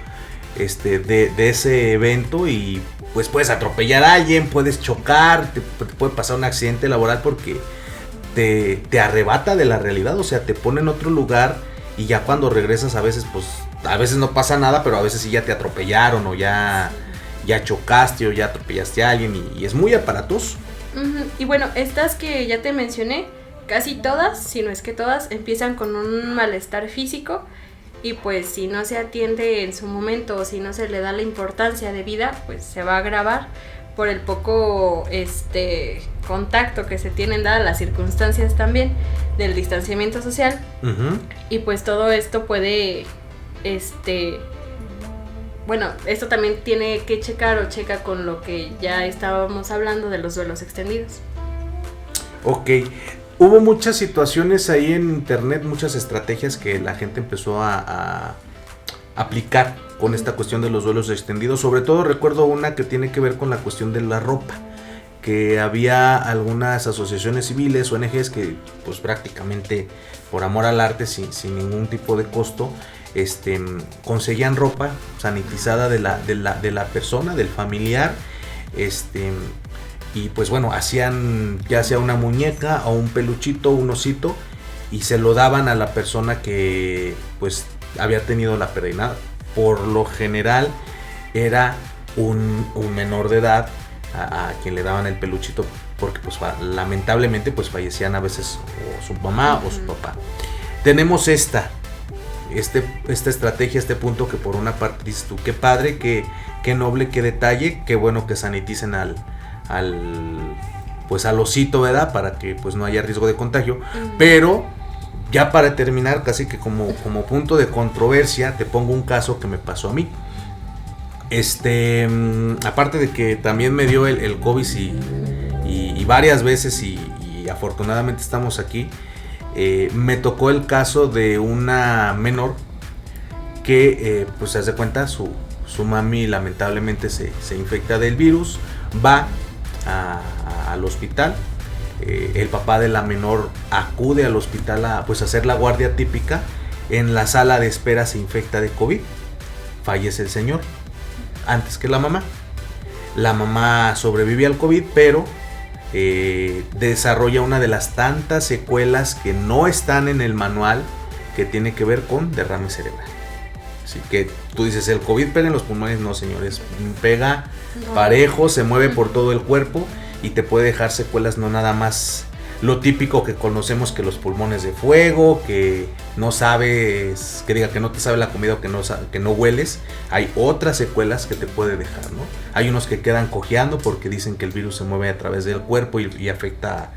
de ese evento y pues puedes atropellar a alguien, puedes chocar, te puede pasar un accidente laboral porque te arrebata de la realidad, o sea, te pone en otro lugar y ya cuando regresas a veces no pasa nada, pero a veces sí ya te atropellaron o ya chocaste o ya atropellaste a alguien y es muy aparatoso. Uh-huh. Y bueno, estas que ya te mencioné, casi todas, si no es que todas, empiezan con un malestar físico. Y pues si no se atiende en su momento o si no se le da la importancia debida, pues se va a agravar por el poco contacto que se tienen dadas las circunstancias también del distanciamiento social. Uh-huh. Y pues todo esto puede, bueno, esto también tiene que checa con lo que ya estábamos hablando de los duelos extendidos. Ok. Hubo muchas situaciones ahí en internet, muchas estrategias que la gente empezó a aplicar con esta cuestión de los duelos extendidos. Sobre todo recuerdo una que tiene que ver con la cuestión de la ropa, que había algunas asociaciones civiles, ONGs, que pues prácticamente por amor al arte, sin ningún tipo de costo, conseguían ropa sanitizada de la persona, del familiar, y pues bueno, hacían ya sea una muñeca o un peluchito, un osito, y se lo daban a la persona que pues había tenido la pérdida. Por lo general era un menor de edad a quien le daban el peluchito, porque pues lamentablemente pues fallecían a veces o su mamá o su papá. Tenemos esta estrategia, este punto que por una parte dices tú, qué padre, qué noble, qué detalle, qué bueno que saniticen al osito, ¿verdad? Para que pues no haya riesgo de contagio. Pero ya para terminar, casi que como punto de controversia, te pongo un caso que me pasó a mí. Aparte de que también me dio el COVID y varias veces y afortunadamente estamos aquí, me tocó el caso de una menor que pues se hace cuenta, su mami lamentablemente se infecta del virus, va al hospital, el papá de la menor acude al hospital a hacer la guardia típica. En la sala de espera se infecta de COVID, fallece el señor antes que la mamá sobrevive al COVID, pero desarrolla una de las tantas secuelas que no están en el manual, que tiene que ver con derrame cerebral. Así que tú dices, el COVID pega en los pulmones. No, señores, pega parejo, se mueve por todo el cuerpo y te puede dejar secuelas no nada más lo típico que conocemos, que los pulmones de fuego, que no sabes, que diga que no te sabe la comida o que no hueles. Hay otras secuelas que te puede dejar, ¿no? Hay unos que quedan cojeando porque dicen que el virus se mueve a través del cuerpo y afecta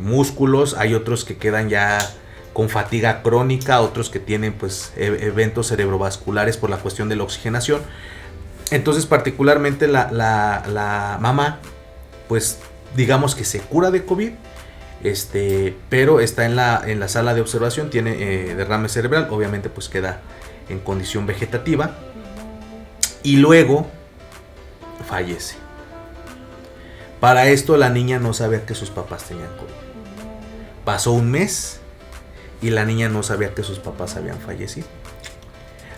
músculos. Hay otros que quedan ya con fatiga crónica, otros que tienen pues eventos cerebrovasculares por la cuestión de la oxigenación. Entonces particularmente la mamá pues digamos que se cura de COVID, pero está en la sala de observación, tiene derrame cerebral, obviamente pues queda en condición vegetativa y luego fallece. Para esto la niña no sabía que sus papás tenían COVID. Pasó un mes y la niña no sabía que sus papás habían fallecido.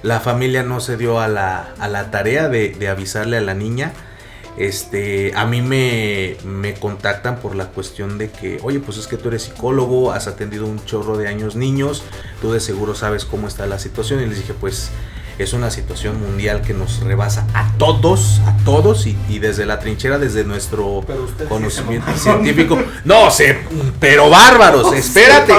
La familia no se dio a la tarea de avisarle a la niña. A mí me contactan por la cuestión de que, oye, pues es que tú eres psicólogo, has atendido un chorro de años niños, tú de seguro sabes cómo está la situación. Y les dije, pues es una situación mundial que nos rebasa a todos y desde la trinchera, desde nuestro conocimiento científico. No sé, pero bárbaros, espérate,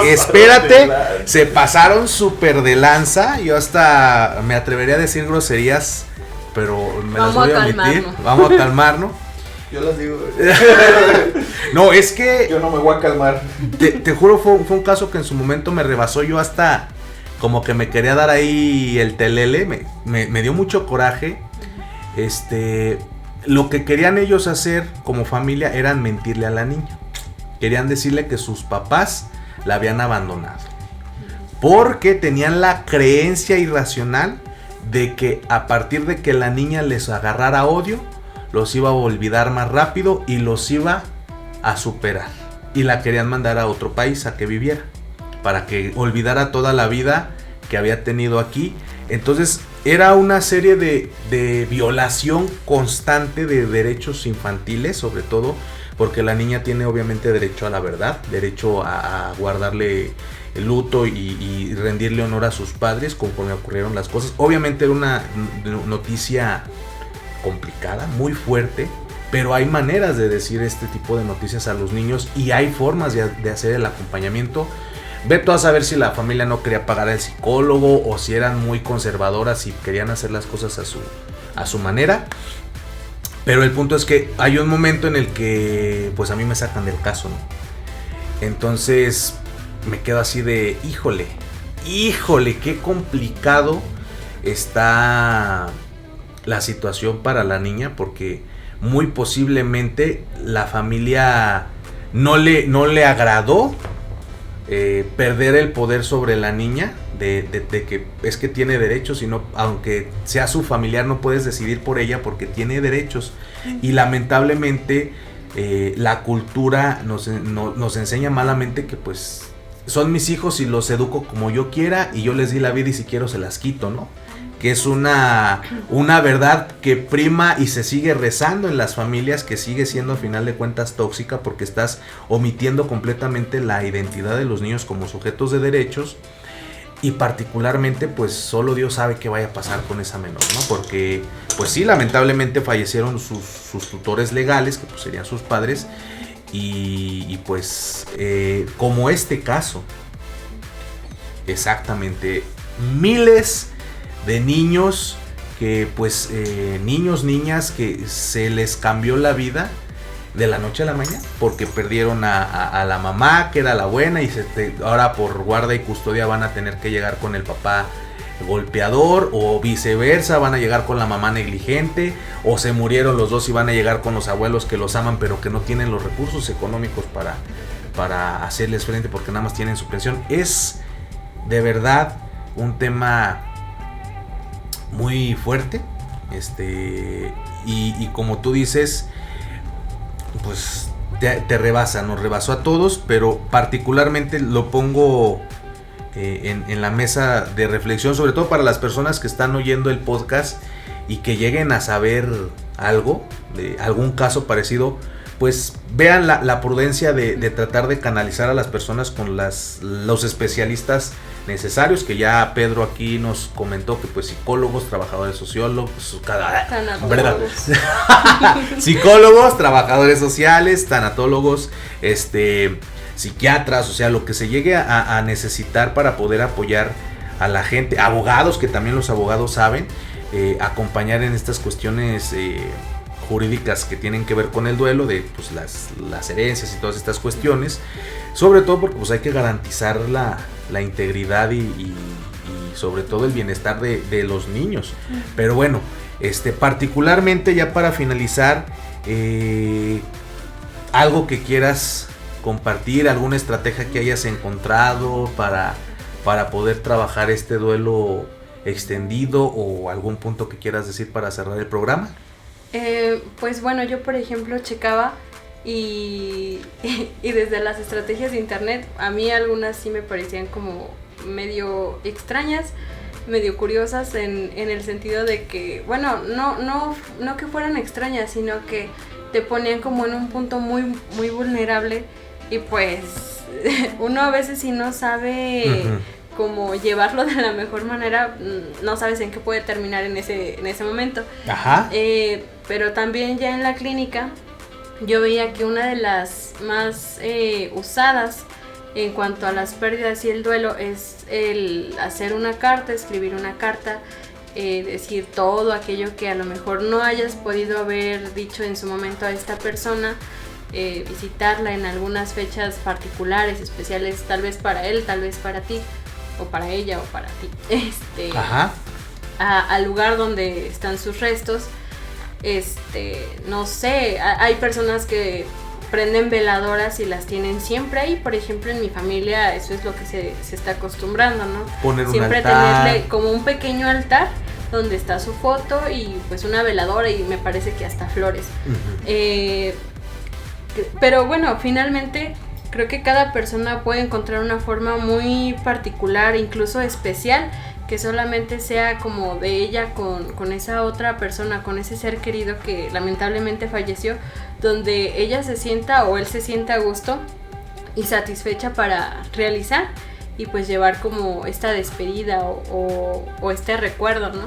se pasaron súper de lanza. Yo hasta me atrevería a decir groserías, pero me las voy a omitir. Vamos a calmarnos. Yo las digo. No, es que yo no me voy a calmar. Te juro, fue un caso que en su momento me rebasó. Yo hasta como que me quería dar ahí el telele. Me dio mucho coraje. Lo que querían ellos hacer como familia era mentirle a la niña. Querían decirle que sus papás la habían abandonado, porque tenían la creencia irracional de que a partir de que la niña les agarrara odio, los iba a olvidar más rápido y los iba a superar. Y la querían mandar a otro país a que viviera, para que olvidara toda la vida que había tenido aquí. Entonces era una serie de violación constante de derechos infantiles, sobre todo porque la niña tiene obviamente derecho a la verdad, derecho a guardarle el luto y rendirle honor a sus padres conforme ocurrieron las cosas. Obviamente era una noticia complicada, muy fuerte, pero hay maneras de decir este tipo de noticias a los niños y hay formas de hacer el acompañamiento. Ve tú a saber si la familia no quería pagar al psicólogo o si eran muy conservadoras y querían hacer las cosas a su manera. Pero el punto es que hay un momento en el que pues a mí me sacan del caso, ¿no? Entonces me quedo así de híjole, qué complicado está la situación para la niña, porque muy posiblemente la familia no le agradó perder el poder sobre la niña, de que es que tiene derechos, y no, aunque sea su familiar, no puedes decidir por ella porque tiene derechos. Y lamentablemente la cultura nos enseña malamente que pues son mis hijos y los educo como yo quiera y yo les di la vida y si quiero se las quito, ¿no? Que es una verdad que prima y se sigue rezando en las familias, que sigue siendo a final de cuentas tóxica, porque estás omitiendo completamente la identidad de los niños como sujetos de derechos. Y particularmente pues solo Dios sabe qué vaya a pasar con esa menor, ¿no? Porque pues sí, lamentablemente fallecieron sus tutores legales, que pues serían sus padres. Y pues como este caso, exactamente, miles de niños que pues niñas que se les cambió la vida de la noche a la mañana porque perdieron a la mamá, que era la buena, y ahora por guarda y custodia van a tener que llegar con el papá golpeador, o viceversa, van a llegar con la mamá negligente, o se murieron los dos y van a llegar con los abuelos que los aman pero que no tienen los recursos económicos para hacerles frente porque nada más tienen su pensión. Es de verdad un tema muy fuerte, y como tú dices, pues te rebasa, nos rebasó a todos, pero particularmente lo pongo en la mesa de reflexión, sobre todo para las personas que están oyendo el podcast y que lleguen a saber algo de algún caso parecido. Pues vean la prudencia de tratar de canalizar a las personas con los especialistas necesarios, que ya Pedro aquí nos comentó que pues psicólogos, trabajadores sociólogos, psicólogos, trabajadores sociales, tanatólogos, psiquiatras, o sea, lo que se llegue a necesitar para poder apoyar a la gente, abogados, que también los abogados saben acompañar en estas cuestiones jurídicas que tienen que ver con el duelo, de pues las herencias y todas estas cuestiones, sobre todo porque pues hay que garantizar la integridad y sobre todo el bienestar de los niños. Pero bueno, particularmente ya para finalizar, algo que quieras compartir, alguna estrategia que hayas encontrado para poder trabajar este duelo extendido, o algún punto que quieras decir para cerrar el programa. Pues bueno, yo por ejemplo checaba y desde las estrategias de internet, a mí algunas sí me parecían como medio extrañas, medio curiosas en el sentido de que, bueno, no que fueran extrañas, sino que te ponían como en un punto muy, muy vulnerable, y pues uno a veces si no sabe como llevarlo de la mejor manera, no sabes en qué puede terminar en ese momento. Ajá. Pero también ya en la clínica yo veía que una de las más usadas en cuanto a las pérdidas y el duelo es el hacer una carta, escribir una carta, decir todo aquello que a lo mejor no hayas podido haber dicho en su momento a esta persona, visitarla en algunas fechas particulares, especiales, tal vez para él, tal vez para ti, o para ella o para ti, al lugar donde están sus restos. No sé, hay personas que prenden veladoras y las tienen siempre ahí. Por ejemplo, en mi familia eso es lo que se está acostumbrando, ¿no? Poner siempre un altar, tenerle como un pequeño altar donde está su foto y pues una veladora, y me parece que hasta flores. Pero bueno, finalmente creo que cada persona puede encontrar una forma muy particular, incluso especial, que solamente sea como de ella con esa otra persona, con ese ser querido que lamentablemente falleció, donde ella se sienta o él se sienta a gusto y satisfecha para realizar y pues llevar como esta despedida o este recuerdo, ¿no?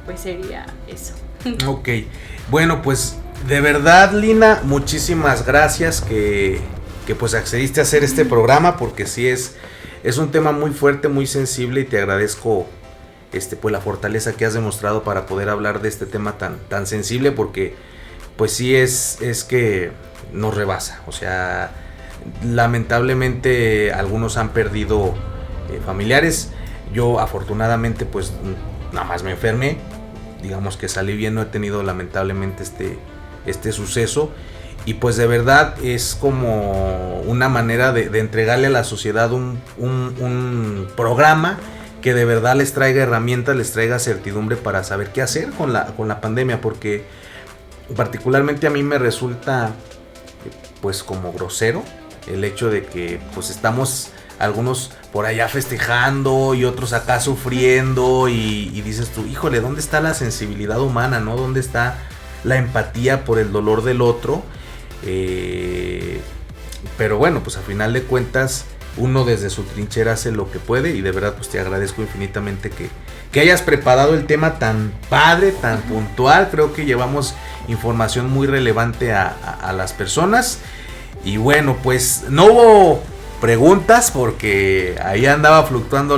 Pues sería eso. Ok, bueno, pues de verdad, Lina, muchísimas gracias que pues accediste a hacer este programa, porque sí es un tema muy fuerte, muy sensible, y te agradezco pues la fortaleza que has demostrado para poder hablar de este tema tan sensible, porque pues sí es que nos rebasa. O sea, lamentablemente algunos han perdido familiares. Yo afortunadamente pues nada más me enfermé, digamos que salí bien, no he tenido lamentablemente este suceso. Y pues de verdad es como una manera de entregarle a la sociedad un programa que de verdad les traiga herramientas, les traiga certidumbre para saber qué hacer con la pandemia, porque particularmente a mí me resulta pues como grosero el hecho de que pues estamos algunos por allá festejando y otros acá sufriendo, y dices tú, híjole, ¿dónde está la sensibilidad humana, no? ¿Dónde está la empatía por el dolor del otro? Pero bueno, pues a final de cuentas uno desde su trinchera hace lo que puede, y de verdad pues te agradezco infinitamente que hayas preparado el tema tan padre, tan puntual. Creo que llevamos información muy relevante a las personas. Y bueno, pues no hubo preguntas porque ahí andaba fluctuando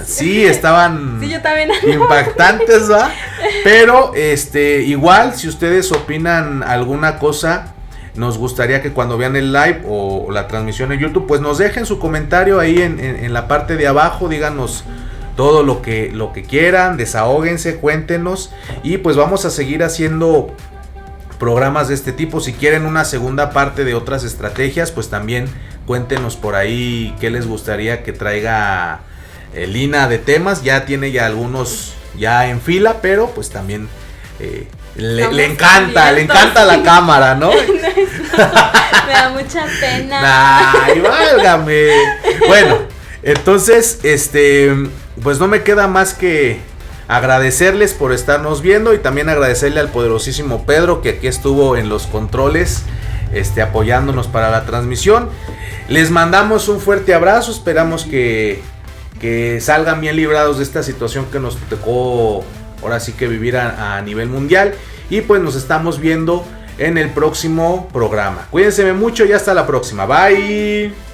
sí, estaban sí, yo también impactantes, ¿va? Pero igual, si ustedes opinan alguna cosa, nos gustaría que cuando vean el live o la transmisión en YouTube, pues nos dejen su comentario ahí en la parte de abajo. Díganos todo lo que quieran, desahóguense, cuéntenos, y pues vamos a seguir haciendo programas de este tipo. Si quieren una segunda parte de otras estrategias, pues también cuéntenos por ahí qué les gustaría que traiga Lina de temas. Ya tiene ya algunos ya en fila, pero pues también le encanta la cámara, ¿no? Me da mucha pena. Ay, válgame. Bueno, entonces, pues no me queda más que agradecerles por estarnos viendo, y también agradecerle al poderosísimo Pedro, que aquí estuvo en los controles, apoyándonos para la transmisión. Les mandamos un fuerte abrazo, esperamos que salgan bien librados de esta situación que nos tocó ahora sí que vivir a nivel mundial, y pues nos estamos viendo en el próximo programa. Cuídense mucho y hasta la próxima. Bye.